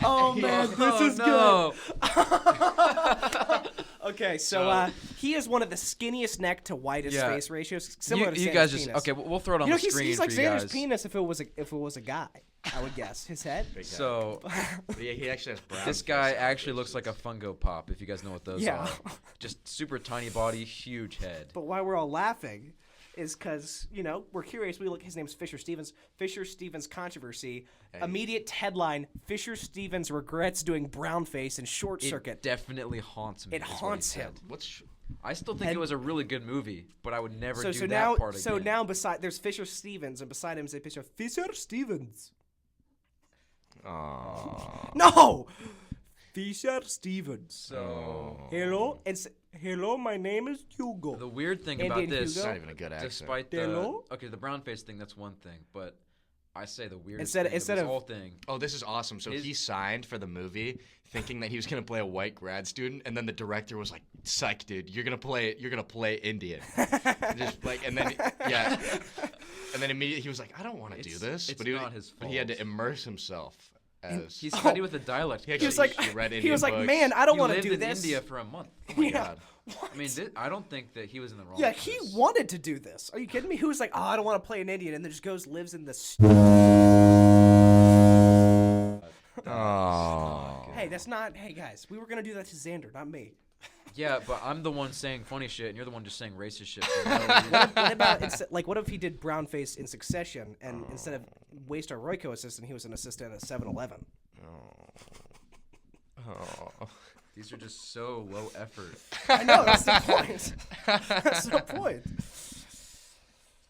[SPEAKER 2] oh man, this is
[SPEAKER 3] no.
[SPEAKER 2] good. Okay, so he is one of the skinniest neck to widest
[SPEAKER 3] Yeah.
[SPEAKER 2] face ratios, similar to
[SPEAKER 3] You
[SPEAKER 2] Xander's
[SPEAKER 3] guys just
[SPEAKER 2] penis.
[SPEAKER 3] okay. We'll throw it on
[SPEAKER 2] You know,
[SPEAKER 3] the screen
[SPEAKER 2] he's
[SPEAKER 3] for
[SPEAKER 2] like
[SPEAKER 3] you
[SPEAKER 2] Xander's
[SPEAKER 3] guys.
[SPEAKER 2] penis if it was a guy. I would guess his head.
[SPEAKER 1] Big guy.
[SPEAKER 3] So
[SPEAKER 1] But yeah, he actually has brown.
[SPEAKER 3] this
[SPEAKER 1] face
[SPEAKER 3] guy
[SPEAKER 1] on
[SPEAKER 3] actually
[SPEAKER 1] his
[SPEAKER 3] looks like a Fungo Pop, if you guys know what those
[SPEAKER 2] Yeah.
[SPEAKER 3] are. Just super tiny body, huge head.
[SPEAKER 2] But why we're all laughing is because we're curious. We look. His name's Fisher Stevens. Fisher Stevens controversy.
[SPEAKER 1] Hey.
[SPEAKER 2] Immediate headline: Fisher Stevens regrets doing brown face in Short
[SPEAKER 3] It
[SPEAKER 2] Circuit.
[SPEAKER 3] definitely haunts me.
[SPEAKER 2] It
[SPEAKER 3] is what he
[SPEAKER 2] haunts
[SPEAKER 3] said.
[SPEAKER 2] him.
[SPEAKER 1] What's
[SPEAKER 3] I still think
[SPEAKER 2] And-
[SPEAKER 3] it was a really good movie, but I would never do
[SPEAKER 2] So
[SPEAKER 3] that
[SPEAKER 2] now,
[SPEAKER 3] part again.
[SPEAKER 2] so now beside there's Fisher Stevens, and beside him is a picture of Fisher Stevens.
[SPEAKER 1] Aww.
[SPEAKER 2] No, Fisher Stevens.
[SPEAKER 3] So
[SPEAKER 2] Hello, hello. My name is Hugo.
[SPEAKER 3] the weird thing
[SPEAKER 2] Indian
[SPEAKER 3] about this,
[SPEAKER 1] It's
[SPEAKER 2] Hugo?
[SPEAKER 1] not even a good accent.
[SPEAKER 3] despite the
[SPEAKER 2] Hello?
[SPEAKER 3] the brown face thing, that's one thing, but I say the weirdest
[SPEAKER 2] Instead-
[SPEAKER 3] thing
[SPEAKER 2] instead
[SPEAKER 3] of
[SPEAKER 2] of-
[SPEAKER 3] this whole thing.
[SPEAKER 1] Oh, this is awesome. So he signed for the movie thinking that he was gonna play a white grad student, and then the director was like, "Psych, dude, you're gonna play Indian." Just like, and then and then immediately he was like, "I don't want to do
[SPEAKER 3] It's-
[SPEAKER 1] this,"
[SPEAKER 3] it's
[SPEAKER 1] but he
[SPEAKER 3] not his
[SPEAKER 1] but he had to
[SPEAKER 3] fault.
[SPEAKER 1] immerse himself. as
[SPEAKER 3] He studied with a dialect.
[SPEAKER 1] He
[SPEAKER 2] He was
[SPEAKER 1] actually-
[SPEAKER 2] like,
[SPEAKER 1] he read
[SPEAKER 2] he was
[SPEAKER 1] Indian
[SPEAKER 2] like,
[SPEAKER 1] books.
[SPEAKER 2] man, I don't
[SPEAKER 3] He
[SPEAKER 2] want to
[SPEAKER 3] lived
[SPEAKER 2] do
[SPEAKER 3] in
[SPEAKER 2] this.
[SPEAKER 3] India for a month.
[SPEAKER 1] Oh my
[SPEAKER 2] Yeah.
[SPEAKER 1] god.
[SPEAKER 3] I mean, I don't think that he was in the wrong.
[SPEAKER 2] Yeah,
[SPEAKER 3] for
[SPEAKER 2] he
[SPEAKER 3] this.
[SPEAKER 2] wanted to do this. Are you kidding me? Who was like, oh, I don't want to play an Indian, and then just goes lives in the.
[SPEAKER 1] Oh.
[SPEAKER 2] Hey, that's not. Hey guys, we were gonna do that to Xander, not me.
[SPEAKER 3] Yeah, but I'm the one saying funny shit, and you're the one just saying racist shit. So
[SPEAKER 2] What about like what if he did brown face in Succession, and instead of waste our Royco assistant, he was an assistant at 7-Eleven.
[SPEAKER 1] Oh.
[SPEAKER 3] These are just so low effort.
[SPEAKER 2] I know that's the point. That's the point.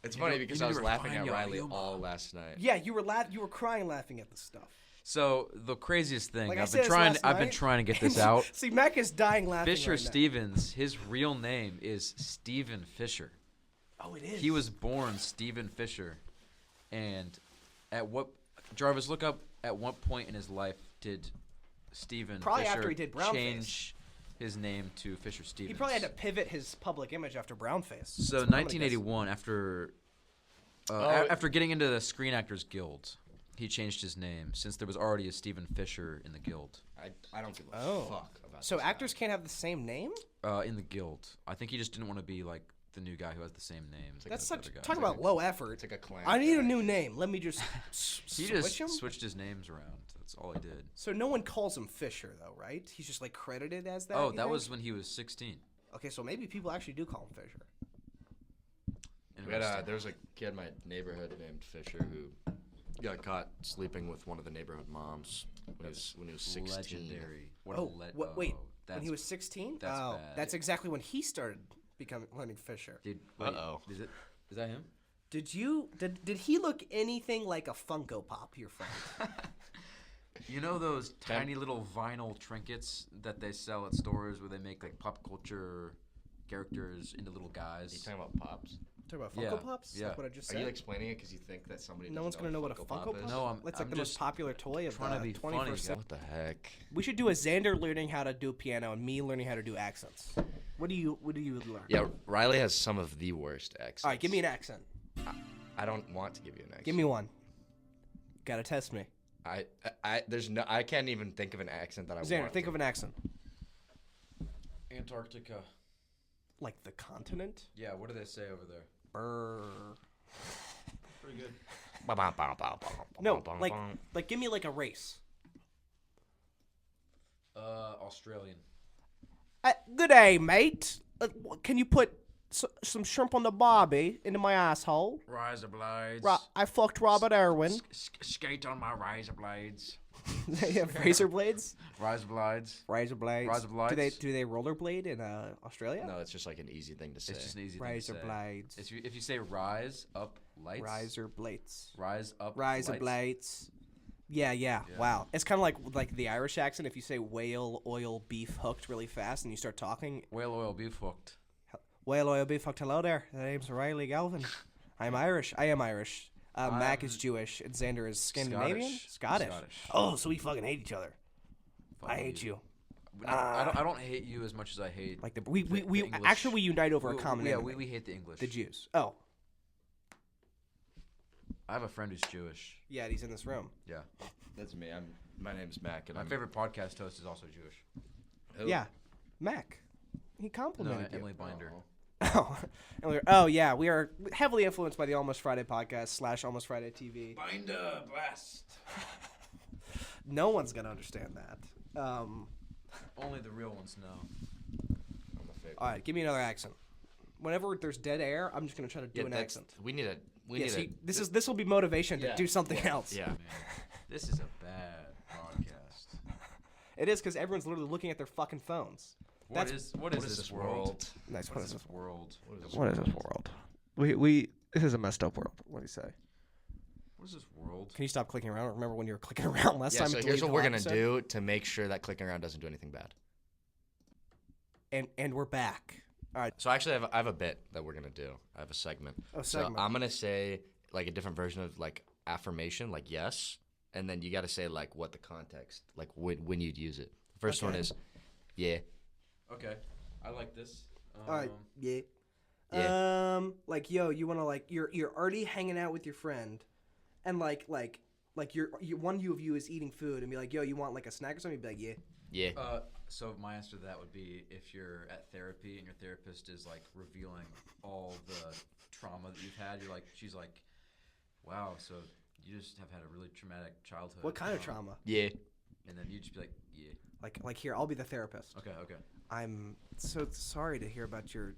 [SPEAKER 1] It's
[SPEAKER 3] You
[SPEAKER 1] funny
[SPEAKER 3] know-
[SPEAKER 1] because
[SPEAKER 3] you
[SPEAKER 1] I
[SPEAKER 3] need
[SPEAKER 1] was
[SPEAKER 3] to
[SPEAKER 1] laughing
[SPEAKER 3] refine
[SPEAKER 1] at
[SPEAKER 3] your
[SPEAKER 1] Riley
[SPEAKER 3] humor.
[SPEAKER 1] all last night.
[SPEAKER 2] Yeah, you were crying laughing at this stuff.
[SPEAKER 3] So the craziest thing
[SPEAKER 2] Like I
[SPEAKER 3] I've
[SPEAKER 2] said
[SPEAKER 3] been
[SPEAKER 2] this
[SPEAKER 3] trying.
[SPEAKER 2] last
[SPEAKER 3] I've been
[SPEAKER 2] night.
[SPEAKER 3] trying to get this out.
[SPEAKER 2] See, Mac is dying laughing.
[SPEAKER 3] Fisher
[SPEAKER 2] right now.
[SPEAKER 3] Stevens. His real name is Stephen Fisher.
[SPEAKER 2] Oh, it is.
[SPEAKER 3] He was born Stephen Fisher, and at what Jarvis look up at what point in his life did Stephen
[SPEAKER 2] Probably
[SPEAKER 3] Fisher
[SPEAKER 2] after he did brownface.
[SPEAKER 3] change his name to Fisher Stevens?
[SPEAKER 2] He probably had to pivot his public image after brownface.
[SPEAKER 3] So
[SPEAKER 2] That's what I'm gonna guess.
[SPEAKER 3] 1981, after
[SPEAKER 1] Oh,
[SPEAKER 3] after getting into the Screen Actors Guild, he changed his name since there was already a Stephen Fisher in the guild.
[SPEAKER 1] I don't give a
[SPEAKER 2] Oh.
[SPEAKER 1] fuck about
[SPEAKER 2] So
[SPEAKER 1] this guy.
[SPEAKER 2] actors can't have the same name?
[SPEAKER 3] In the guild, I think he just didn't want to be like the new guy who has the same name.
[SPEAKER 2] That's
[SPEAKER 3] as
[SPEAKER 2] such.
[SPEAKER 3] the other guy.
[SPEAKER 2] Talk about low effort.
[SPEAKER 1] It's like a clan.
[SPEAKER 2] I need a
[SPEAKER 1] guy.
[SPEAKER 2] new name. Let me just
[SPEAKER 3] He
[SPEAKER 2] switch
[SPEAKER 3] just
[SPEAKER 2] him.
[SPEAKER 3] switched his names around. That's all he did.
[SPEAKER 2] So no one calls him Fisher though, right? He's just like credited as that.
[SPEAKER 3] Oh,
[SPEAKER 2] you
[SPEAKER 3] that
[SPEAKER 2] think?
[SPEAKER 3] was when he was 16.
[SPEAKER 2] Okay, so maybe people actually do call him Fisher.
[SPEAKER 1] We had, there was a kid in my neighborhood named Fisher who got caught sleeping with one of the neighborhood moms when he was 16.
[SPEAKER 3] Legendary. What
[SPEAKER 2] Oh, wait.
[SPEAKER 3] That's,
[SPEAKER 2] When he was 16?
[SPEAKER 3] that's
[SPEAKER 2] Oh,
[SPEAKER 3] bad.
[SPEAKER 2] that's exactly when he started learning Fisher.
[SPEAKER 3] Dude, wait,
[SPEAKER 1] Uh-oh.
[SPEAKER 3] Is that him?
[SPEAKER 2] Did he look anything like a Funko Pop, your friend?
[SPEAKER 3] You know those tiny little vinyl trinkets that they sell at stores where they make like pop culture characters into little
[SPEAKER 1] Are you
[SPEAKER 3] guys?
[SPEAKER 1] talking about Pops?
[SPEAKER 2] Talking about
[SPEAKER 3] Yeah,
[SPEAKER 2] Funko Pops?
[SPEAKER 3] yeah.
[SPEAKER 2] Like what I just
[SPEAKER 1] Are
[SPEAKER 2] said?
[SPEAKER 1] you explaining it because you think that somebody
[SPEAKER 2] No one's
[SPEAKER 1] gonna
[SPEAKER 2] know what a Funko Pop
[SPEAKER 1] is?
[SPEAKER 2] is?
[SPEAKER 3] No,
[SPEAKER 2] That's like
[SPEAKER 3] I'm
[SPEAKER 2] the most
[SPEAKER 3] just
[SPEAKER 2] popular toy of
[SPEAKER 3] trying to be
[SPEAKER 2] 21st
[SPEAKER 3] funny, guys.
[SPEAKER 2] century.
[SPEAKER 1] What the heck?
[SPEAKER 2] We should do a Xander learning how to do piano and me learning how to do accents. What do you learn?
[SPEAKER 1] Yeah, Riley has some of the worst accents.
[SPEAKER 2] All right, give me an accent.
[SPEAKER 1] I don't want to give you an accent.
[SPEAKER 2] Give me one. Gotta test me.
[SPEAKER 1] I can't even think of an accent that I
[SPEAKER 2] Xander,
[SPEAKER 1] want.
[SPEAKER 2] think of an accent.
[SPEAKER 3] Antarctica.
[SPEAKER 2] Like the continent?
[SPEAKER 3] Yeah, what do they say over there?
[SPEAKER 2] Brr.
[SPEAKER 3] Pretty good.
[SPEAKER 2] No, like give me like a race.
[SPEAKER 3] Australian.
[SPEAKER 2] Good day, mate. Can you put some shrimp on the barbie into my asshole?
[SPEAKER 3] Razor blades.
[SPEAKER 2] I fucked Robert Irwin.
[SPEAKER 3] Skate on my razor blades.
[SPEAKER 2] They have razor blades.
[SPEAKER 3] Razor blades.
[SPEAKER 2] Razor blades.
[SPEAKER 3] Razor blades.
[SPEAKER 2] Do they rollerblade in Australia?
[SPEAKER 1] No, it's just like an easy thing to say.
[SPEAKER 3] It's just an easy thing
[SPEAKER 2] Razor
[SPEAKER 3] to say.
[SPEAKER 2] blades.
[SPEAKER 3] If you say rise up lights.
[SPEAKER 2] Razor blades.
[SPEAKER 3] Rise up.
[SPEAKER 2] Razor
[SPEAKER 3] lights.
[SPEAKER 2] blades. Yeah. Wow. It's kind of like the Irish accent. If you say whale oil beef hooked really fast and you start talking,
[SPEAKER 3] Whale oil beef hooked.
[SPEAKER 2] whale oil beef hooked. Hello there. My name's Riley Galvin. I'm Irish. I am Irish. Mac is Jewish and Xander is Scandinavian.
[SPEAKER 3] Scottish.
[SPEAKER 2] Oh, so we fucking hate each other.
[SPEAKER 3] Fuck
[SPEAKER 2] I hate you.
[SPEAKER 3] I don't hate you as much as I hate.
[SPEAKER 2] Like we
[SPEAKER 3] English.
[SPEAKER 2] actually we unite over a common
[SPEAKER 3] Yeah,
[SPEAKER 2] enemy.
[SPEAKER 3] we hate the English.
[SPEAKER 2] The Jews. Oh,
[SPEAKER 3] I have a friend who's Jewish.
[SPEAKER 2] yeah, he's in this room.
[SPEAKER 3] Yeah.
[SPEAKER 1] That's me. My name's Mac, and
[SPEAKER 3] My favorite podcast host is also Jewish.
[SPEAKER 1] Who?
[SPEAKER 2] Yeah, Mac. He
[SPEAKER 3] No,
[SPEAKER 2] complimented you.
[SPEAKER 3] Emily Binder.
[SPEAKER 2] Oh yeah, we are heavily influenced by the Almost Friday podcast / Almost Friday TV.
[SPEAKER 3] Binder blast.
[SPEAKER 2] No one's gonna understand that.
[SPEAKER 3] Only the real ones know.
[SPEAKER 1] I'm a fake.
[SPEAKER 2] All right, give me another accent. Whenever there's dead air, I'm just gonna try to do an accent.
[SPEAKER 1] We need a.
[SPEAKER 2] This will be motivation to
[SPEAKER 1] Yeah,
[SPEAKER 2] do something else.
[SPEAKER 1] Yeah.
[SPEAKER 3] Man, this is a bad podcast.
[SPEAKER 2] It is because everyone's literally looking at their fucking phones.
[SPEAKER 3] What is this world?
[SPEAKER 2] Nice.
[SPEAKER 3] What is this world?
[SPEAKER 2] What is this world? We this is a messed up world. What do you say?
[SPEAKER 3] What is this world?
[SPEAKER 2] Can you stop clicking around? Remember when you were clicking around last
[SPEAKER 1] Yeah.
[SPEAKER 2] time?
[SPEAKER 1] So
[SPEAKER 2] and
[SPEAKER 1] here's
[SPEAKER 2] deleted
[SPEAKER 1] what
[SPEAKER 2] the
[SPEAKER 1] we're
[SPEAKER 2] whole
[SPEAKER 1] gonna
[SPEAKER 2] episode?
[SPEAKER 1] do to make sure that clicking around doesn't do anything bad.
[SPEAKER 2] And we're back. All right.
[SPEAKER 1] So actually, I have a bit that we're gonna do. I have a segment.
[SPEAKER 2] Oh, segment.
[SPEAKER 1] So I'm gonna say like a different version of like affirmation, like yes, and then you got to say like what the context, like when you'd use it. First one
[SPEAKER 2] Okay.
[SPEAKER 1] is, yeah.
[SPEAKER 3] Okay, I like this.
[SPEAKER 2] All right. Yeah.
[SPEAKER 1] Yeah.
[SPEAKER 2] Like yo, you want to like you're already hanging out with your friend, and like Like one of you is eating food and be like, yo, you want like a snack or something? You'd be like, yeah.
[SPEAKER 1] Yeah.
[SPEAKER 3] So my answer to that would be if you're at therapy and your therapist is like revealing all the trauma that you've had, she's like, wow, so you just have had a really traumatic childhood.
[SPEAKER 2] What kind of trauma?
[SPEAKER 1] Yeah.
[SPEAKER 3] And then you just be like, yeah.
[SPEAKER 2] Like here, I'll be the therapist.
[SPEAKER 3] Okay.
[SPEAKER 2] I'm so sorry to hear about your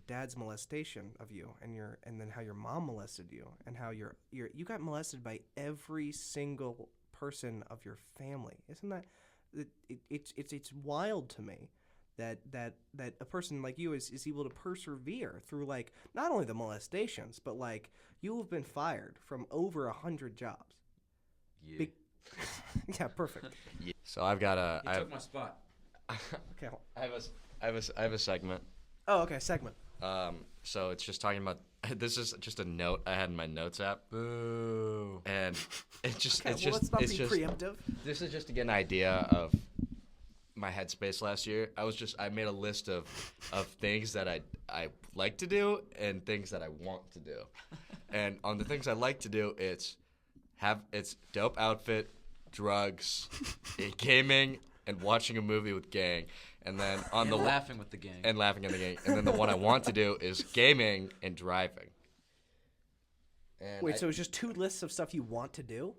[SPEAKER 2] dad's molestation of you and then how your mom molested you and how you got molested by every single person of your family. Isn't that it's wild to me that a person like you is able to persevere through like not only the molestations but like you have been fired from over 100 jobs.
[SPEAKER 3] Yeah.
[SPEAKER 2] Yeah, perfect.
[SPEAKER 1] Yeah. So I've got a.
[SPEAKER 3] You took my spot.
[SPEAKER 2] Okay.
[SPEAKER 1] I have a segment.
[SPEAKER 2] Oh, okay, segment.
[SPEAKER 1] So it's just talking about. This is just a note I had in my notes app.
[SPEAKER 3] Boo.
[SPEAKER 1] And it's just.
[SPEAKER 2] Okay,
[SPEAKER 1] it's
[SPEAKER 2] well,
[SPEAKER 1] just.
[SPEAKER 2] let's not
[SPEAKER 1] It's
[SPEAKER 2] be
[SPEAKER 1] just.
[SPEAKER 2] preemptive.
[SPEAKER 1] This is just to get an idea of my headspace last year. I made a list of things that I like to do and things that I want to do. And on the things I like to do, it's dope outfit, drugs, gaming, and watching a movie with gang. And then
[SPEAKER 3] laughing with the gang.
[SPEAKER 1] And laughing in the gang. And then the one I want to do is gaming and driving. And
[SPEAKER 2] Wait, so it's just 2 lists of stuff you want to do?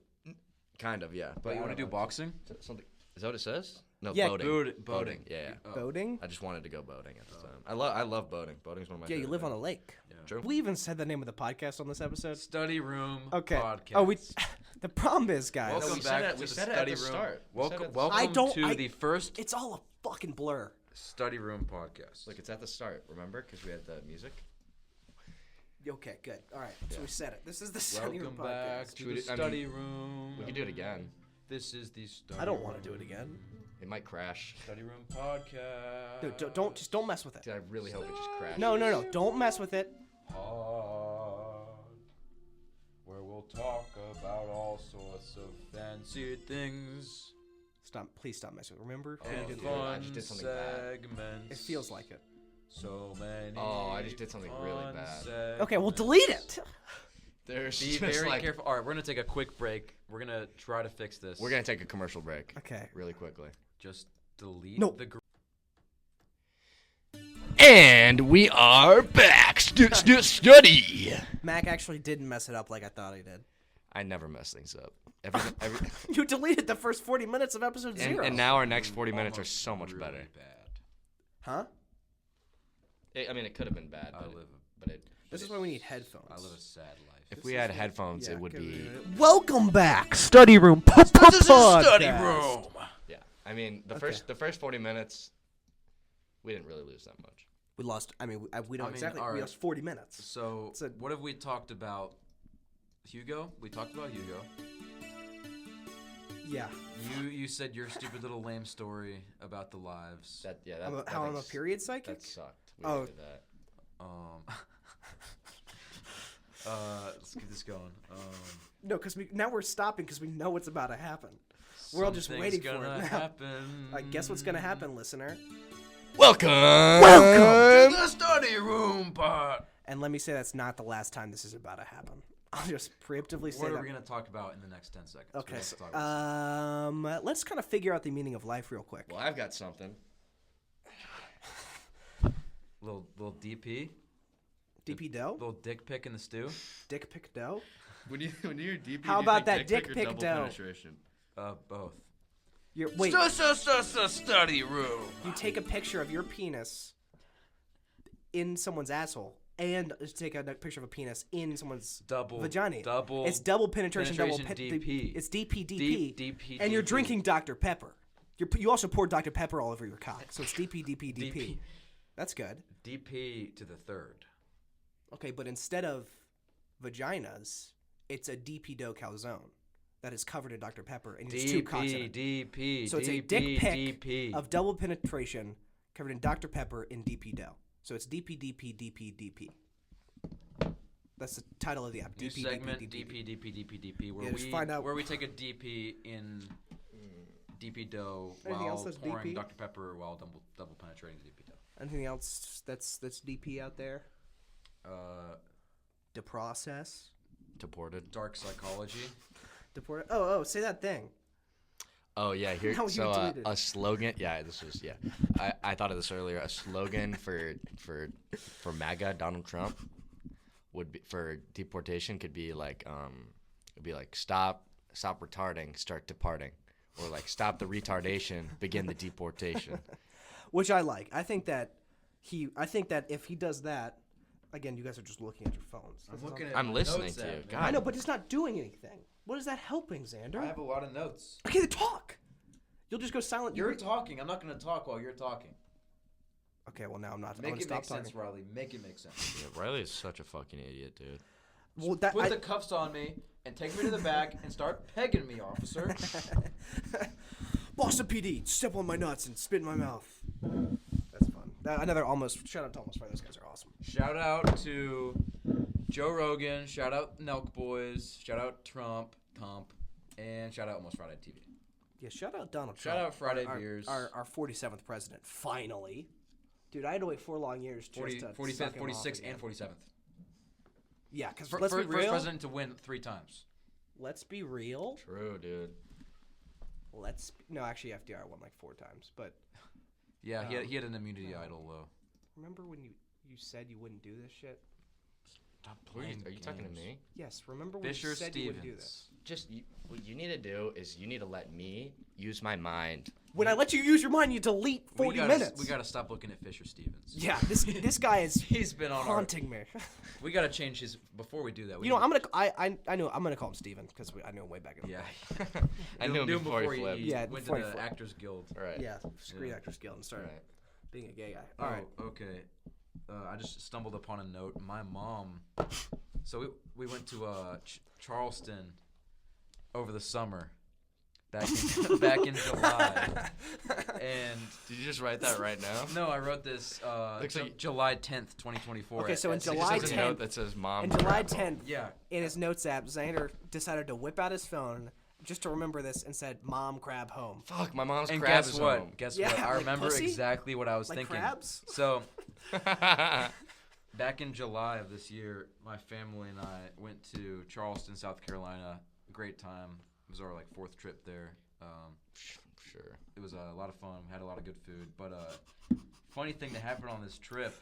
[SPEAKER 1] Kind of, yeah.
[SPEAKER 3] But you want to do boxing?
[SPEAKER 1] Something. Is that what it says? No,
[SPEAKER 2] Yeah,
[SPEAKER 1] boating.
[SPEAKER 3] boating.
[SPEAKER 1] Yeah.
[SPEAKER 3] Oh.
[SPEAKER 2] Boating?
[SPEAKER 1] I just wanted to go boating at the time. I love boating. Boating's one of my
[SPEAKER 2] Yeah, you
[SPEAKER 1] favorite
[SPEAKER 2] live on a
[SPEAKER 1] things.
[SPEAKER 2] lake.
[SPEAKER 3] Yeah.
[SPEAKER 1] True.
[SPEAKER 2] We even said the name of the podcast on this episode.
[SPEAKER 3] Study room
[SPEAKER 2] Okay.
[SPEAKER 3] podcast.
[SPEAKER 2] Oh, the problem is, guys,
[SPEAKER 3] Welcome
[SPEAKER 1] we said
[SPEAKER 3] back
[SPEAKER 1] it-
[SPEAKER 3] to
[SPEAKER 1] we
[SPEAKER 3] the
[SPEAKER 1] said it at
[SPEAKER 3] study
[SPEAKER 1] the
[SPEAKER 3] room.
[SPEAKER 1] start. We said it at the
[SPEAKER 3] Welcome to the first
[SPEAKER 2] it's all a fucking blur.
[SPEAKER 3] study room podcast.
[SPEAKER 1] Look, it's at the start. Remember? Because we had the music.
[SPEAKER 2] Okay, good. All right, so we said it. This is the study room
[SPEAKER 3] Welcome back
[SPEAKER 2] podcast.
[SPEAKER 3] to
[SPEAKER 1] Should we
[SPEAKER 3] the
[SPEAKER 1] do- I mean,
[SPEAKER 3] study room.
[SPEAKER 1] We could do it again.
[SPEAKER 3] This is the study
[SPEAKER 2] I don't want to do it again.
[SPEAKER 1] It might crash.
[SPEAKER 3] Study room podcast.
[SPEAKER 2] Dude, don't mess with it.
[SPEAKER 1] Dude, I really hope it just crashes.
[SPEAKER 2] No, don't mess with it.
[SPEAKER 3] Pod, where we'll talk about all sorts of fancy things
[SPEAKER 2] Please stop messing with it. Remember? when
[SPEAKER 3] and
[SPEAKER 2] we did
[SPEAKER 1] fun.
[SPEAKER 2] that?
[SPEAKER 1] I
[SPEAKER 3] fun
[SPEAKER 1] just did something bad.
[SPEAKER 3] segments.
[SPEAKER 2] It feels like it.
[SPEAKER 3] So many.
[SPEAKER 1] Oh, I just did something really
[SPEAKER 3] fun
[SPEAKER 1] bad.
[SPEAKER 2] Okay, well,
[SPEAKER 3] segments.
[SPEAKER 2] delete it.
[SPEAKER 1] There's
[SPEAKER 3] Be
[SPEAKER 1] just
[SPEAKER 3] very
[SPEAKER 1] like,
[SPEAKER 3] careful. All right, we're gonna take a quick break. We're gonna try to fix this.
[SPEAKER 1] We're going to take a commercial break.
[SPEAKER 2] Okay.
[SPEAKER 1] Really quickly.
[SPEAKER 3] just delete
[SPEAKER 2] No.
[SPEAKER 3] the.
[SPEAKER 1] And we are back. Study.
[SPEAKER 2] Mac actually didn't mess it up like I thought he did.
[SPEAKER 1] I never mess things up. Every,
[SPEAKER 2] You deleted the first 40 minutes of episode 0.
[SPEAKER 1] and now our next 40 minutes are
[SPEAKER 3] Almost
[SPEAKER 1] so much
[SPEAKER 3] really
[SPEAKER 1] better.
[SPEAKER 3] Bad.
[SPEAKER 2] Huh?
[SPEAKER 1] I mean, it could have been bad, but
[SPEAKER 2] This is why we need headphones.
[SPEAKER 3] I live a sad life.
[SPEAKER 1] if we had headphones, it would be.
[SPEAKER 2] Welcome back, Study Room Podcast.
[SPEAKER 1] Yeah, I mean, the first 40 minutes, we didn't really lose that much.
[SPEAKER 2] We lost. I mean, we don't
[SPEAKER 3] I mean,
[SPEAKER 2] exactly.
[SPEAKER 3] all
[SPEAKER 2] We
[SPEAKER 3] right.
[SPEAKER 2] lost 40 minutes.
[SPEAKER 3] So,
[SPEAKER 2] It's a-
[SPEAKER 3] what have we talked about? Hugo? We talked about Hugo.
[SPEAKER 2] Yeah.
[SPEAKER 3] You said your stupid little lame story about the lives.
[SPEAKER 2] How I'm a period psychic?
[SPEAKER 1] That sucked. We
[SPEAKER 2] Oh.
[SPEAKER 1] did that.
[SPEAKER 3] Let's keep this going.
[SPEAKER 2] No, because now we're stopping because we know what's about to happen. We're all just
[SPEAKER 3] Something's
[SPEAKER 2] waiting for it
[SPEAKER 3] gonna
[SPEAKER 2] now.
[SPEAKER 3] happen.
[SPEAKER 2] I guess what's gonna happen, listener.
[SPEAKER 1] Welcome.
[SPEAKER 3] to the study room part.
[SPEAKER 2] And let me say that's not the last time this is about to happen. I'll just preemptively say
[SPEAKER 3] What are
[SPEAKER 2] that.
[SPEAKER 3] we gonna talk about in the next 10 seconds?
[SPEAKER 2] Okay.
[SPEAKER 3] Let's talk about
[SPEAKER 2] Let's kind of figure out the meaning of life real quick.
[SPEAKER 1] Well, I've got something.
[SPEAKER 3] little DP,
[SPEAKER 2] DP dough?
[SPEAKER 3] little dick pic in the stew.
[SPEAKER 2] Dick pic dough?
[SPEAKER 1] When you're DP,
[SPEAKER 2] How about that dick pic dough?
[SPEAKER 3] Both.
[SPEAKER 2] Wait,
[SPEAKER 3] Study room.
[SPEAKER 2] you take a picture of your penis in someone's asshole and take a picture of a penis in someone's vagina. It's double penetration,
[SPEAKER 3] DP.
[SPEAKER 2] It's DP.
[SPEAKER 3] DP.
[SPEAKER 2] And you're drinking Dr. Pepper. You also pour Dr. Pepper all over your cock. So it's DP. That's good.
[SPEAKER 3] DP to the third.
[SPEAKER 2] Okay, but instead of vaginas, it's a DP dough calzone that is covered in Dr. Pepper and there's 2 cocks in it.
[SPEAKER 3] DP.
[SPEAKER 2] So it's a dick pic
[SPEAKER 3] DP.
[SPEAKER 2] of double penetration covered in Dr. Pepper in DP dough. So it's DP. That's the title of the app.
[SPEAKER 3] New
[SPEAKER 2] DP.
[SPEAKER 3] segment DP. Where
[SPEAKER 2] Yeah, just find out-
[SPEAKER 3] where we take a DP in DP dough
[SPEAKER 2] Anything else
[SPEAKER 3] while
[SPEAKER 2] that's
[SPEAKER 3] pouring
[SPEAKER 2] DP?
[SPEAKER 3] Dr. Pepper while double penetrating the DP dough.
[SPEAKER 2] Anything else that's DP out there? To process.
[SPEAKER 1] Deported.
[SPEAKER 3] Dark psychology.
[SPEAKER 2] Deported. Oh, say that thing.
[SPEAKER 1] Oh yeah, here.
[SPEAKER 2] No, you
[SPEAKER 1] So
[SPEAKER 2] deleted
[SPEAKER 1] a
[SPEAKER 2] it.
[SPEAKER 1] slogan. Yeah, this was yeah. I thought of this earlier. A slogan for MAGA Donald Trump would be for deportation could be like it'd be like stop retarding, start departing, or like stop the retardation, begin the deportation.
[SPEAKER 2] Which I like. I think that if he does that, again, you guys are just looking at your phones.
[SPEAKER 3] I'm looking at
[SPEAKER 1] I'm
[SPEAKER 3] my
[SPEAKER 1] listening
[SPEAKER 3] notes
[SPEAKER 1] to you.
[SPEAKER 3] app,
[SPEAKER 1] God.
[SPEAKER 3] man.
[SPEAKER 2] I know, but it's not doing anything. What is that helping, Xander?
[SPEAKER 3] I have a lot of notes.
[SPEAKER 2] Okay, then talk. You'll just go silent.
[SPEAKER 3] You're talking. I'm not going to talk while you're talking.
[SPEAKER 2] Okay, well now I'm not. I'm
[SPEAKER 3] Make
[SPEAKER 2] gonna
[SPEAKER 3] it
[SPEAKER 2] stop
[SPEAKER 3] make
[SPEAKER 2] talking.
[SPEAKER 3] sense, Riley. Make it make sense.
[SPEAKER 1] Yeah, Riley is such a fucking idiot, dude.
[SPEAKER 2] Well,
[SPEAKER 3] Put the cuffs on me and take me to the back and start pegging me, officer.
[SPEAKER 2] Boston PD, step on my nuts and spit in my mouth. That's fun. Another almost shout out to Almost Fire. Those guys are awesome.
[SPEAKER 3] Shout out to Joe Rogan. Shout out Nelk Boys. Shout out Trump, and shout out Almost Friday TV.
[SPEAKER 2] Yeah, shout out Donald Trump.
[SPEAKER 3] Shout out Friday
[SPEAKER 2] our,
[SPEAKER 3] Beers.
[SPEAKER 2] Our 47th president, finally. Dude, I had to wait 4 long years just
[SPEAKER 3] 40,
[SPEAKER 2] to
[SPEAKER 3] 45th,
[SPEAKER 2] suck him off
[SPEAKER 3] 46th,
[SPEAKER 2] again.
[SPEAKER 3] and 47th.
[SPEAKER 2] Yeah, because
[SPEAKER 3] First
[SPEAKER 2] let's be real.
[SPEAKER 3] president to win 3 times.
[SPEAKER 2] Let's be real.
[SPEAKER 1] True, dude.
[SPEAKER 2] No, actually, FDR won like 4 times. But
[SPEAKER 3] Yeah, he had an immunity idol, though.
[SPEAKER 2] remember when you said you wouldn't do this shit?
[SPEAKER 1] Stop
[SPEAKER 3] playing
[SPEAKER 1] playing. Are you talking to
[SPEAKER 3] games.
[SPEAKER 1] me?
[SPEAKER 2] Yes, remember when
[SPEAKER 3] Fisher
[SPEAKER 2] you said you wouldn't do this?
[SPEAKER 3] Stevens.
[SPEAKER 1] Just what you need to do is you need to let me use my mind.
[SPEAKER 2] When I let you use your mind, you delete 40 minutes.
[SPEAKER 3] We gotta stop looking at Fisher Stevens.
[SPEAKER 2] Yeah, this guy is
[SPEAKER 3] He's been on
[SPEAKER 2] haunting me.
[SPEAKER 3] We gotta change his. Before we do that, we
[SPEAKER 2] You know,
[SPEAKER 3] need-
[SPEAKER 2] I know I'm gonna call him Steven because I knew him way back in the
[SPEAKER 3] Yeah.
[SPEAKER 2] day.
[SPEAKER 1] I knew him before he flipped.
[SPEAKER 3] He
[SPEAKER 2] Yeah,
[SPEAKER 3] went
[SPEAKER 2] before
[SPEAKER 3] to
[SPEAKER 2] he
[SPEAKER 3] the
[SPEAKER 2] flipped.
[SPEAKER 3] Actors Guild.
[SPEAKER 1] Right.
[SPEAKER 2] Yeah, Screen
[SPEAKER 3] Yeah.
[SPEAKER 2] Actors Guild and started
[SPEAKER 1] Right.
[SPEAKER 2] being a gay guy.
[SPEAKER 3] Oh,
[SPEAKER 2] All right.
[SPEAKER 3] okay. I just stumbled upon a note. My mom. So we went to Charleston over the summer, back in July, and
[SPEAKER 1] Did you just write that right now?
[SPEAKER 3] no, I wrote this
[SPEAKER 1] Looks like-
[SPEAKER 3] July 10th, 2024.
[SPEAKER 2] Okay, so in
[SPEAKER 1] It just
[SPEAKER 2] July
[SPEAKER 1] has a
[SPEAKER 2] 10th
[SPEAKER 1] note that says mom.
[SPEAKER 2] On July
[SPEAKER 1] crap.
[SPEAKER 2] 10th,
[SPEAKER 3] Yeah.
[SPEAKER 2] in his notes app, Xander decided to whip out his phone just to remember this and said, "Mom, crab home."
[SPEAKER 1] Fuck, my mom's
[SPEAKER 3] And
[SPEAKER 1] crab
[SPEAKER 3] guess
[SPEAKER 1] is
[SPEAKER 3] what?
[SPEAKER 1] home.
[SPEAKER 3] Guess
[SPEAKER 2] Yeah,
[SPEAKER 3] what? I
[SPEAKER 2] like
[SPEAKER 3] remember
[SPEAKER 2] pussy?
[SPEAKER 3] exactly what I was
[SPEAKER 2] Like
[SPEAKER 3] thinking.
[SPEAKER 2] crabs?
[SPEAKER 3] So back in July of this year, my family and I went to Charleston, South Carolina. Great time. It was our like 4th trip there.
[SPEAKER 1] Sure.
[SPEAKER 3] It was a lot of fun. We had a lot of good food. But funny thing that happened on this trip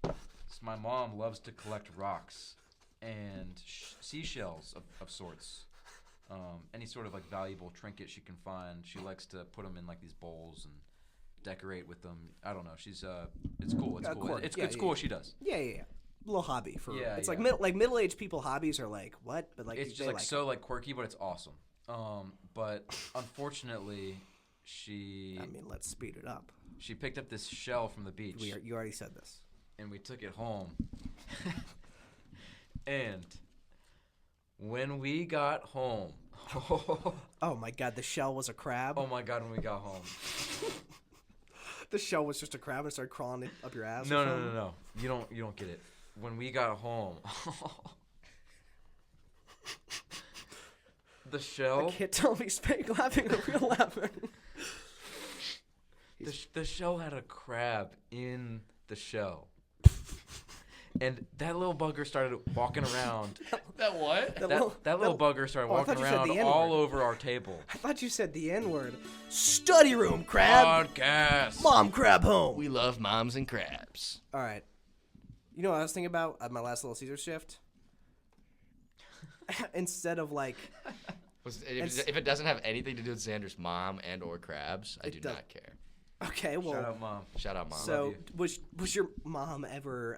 [SPEAKER 3] is my mom loves to collect rocks and seashells of sorts. Any sort of like valuable trinket she can find. She likes to put them in like these bowls and decorate with them. I don't know. She's it's cool. It's cool.
[SPEAKER 2] Quirk.
[SPEAKER 3] It's
[SPEAKER 2] Yeah,
[SPEAKER 3] cool
[SPEAKER 2] yeah,
[SPEAKER 3] what she does.
[SPEAKER 2] Yeah. Little hobby for
[SPEAKER 3] Yeah,
[SPEAKER 2] it's
[SPEAKER 3] yeah.
[SPEAKER 2] like middle-aged people hobbies are like what, but like
[SPEAKER 3] It's
[SPEAKER 2] they
[SPEAKER 3] just like
[SPEAKER 2] like
[SPEAKER 3] so like quirky, but it's awesome. But unfortunately, she
[SPEAKER 2] I mean, let's speed it up.
[SPEAKER 3] she picked up this shell from the beach.
[SPEAKER 2] You already said this.
[SPEAKER 3] And we took it home. And when we got home,
[SPEAKER 2] Oh my god, the shell was a crab.
[SPEAKER 3] oh my god, when we got home.
[SPEAKER 2] The shell was just a crab and started crawling up your ass.
[SPEAKER 3] No,
[SPEAKER 2] or
[SPEAKER 3] no,
[SPEAKER 2] something?
[SPEAKER 3] no, no. You don't get it. When we got home, the
[SPEAKER 2] I
[SPEAKER 3] shell,
[SPEAKER 2] can't tell if he's fake laughing or real laughing.
[SPEAKER 3] the shell had a crab in the shell. And that little bugger started walking around.
[SPEAKER 1] That what?
[SPEAKER 3] That little bugger started
[SPEAKER 2] Oh, I thought
[SPEAKER 3] walking
[SPEAKER 2] you said
[SPEAKER 3] around
[SPEAKER 2] the
[SPEAKER 3] all
[SPEAKER 2] N-word.
[SPEAKER 3] over our table.
[SPEAKER 2] I thought you said the N-word. Study room crab.
[SPEAKER 1] Podcast.
[SPEAKER 2] Mom crab home.
[SPEAKER 1] We love moms and crabs.
[SPEAKER 2] All right. You know what I was thinking about at my last Little Caesar shift? Instead of like,
[SPEAKER 1] If it doesn't have anything to do with Xander's mom and or crabs, I do
[SPEAKER 2] does-
[SPEAKER 1] not care.
[SPEAKER 2] okay, well,
[SPEAKER 3] Shout out, Mom.
[SPEAKER 1] Shout out, mom.
[SPEAKER 2] so
[SPEAKER 3] you.
[SPEAKER 2] was your mom ever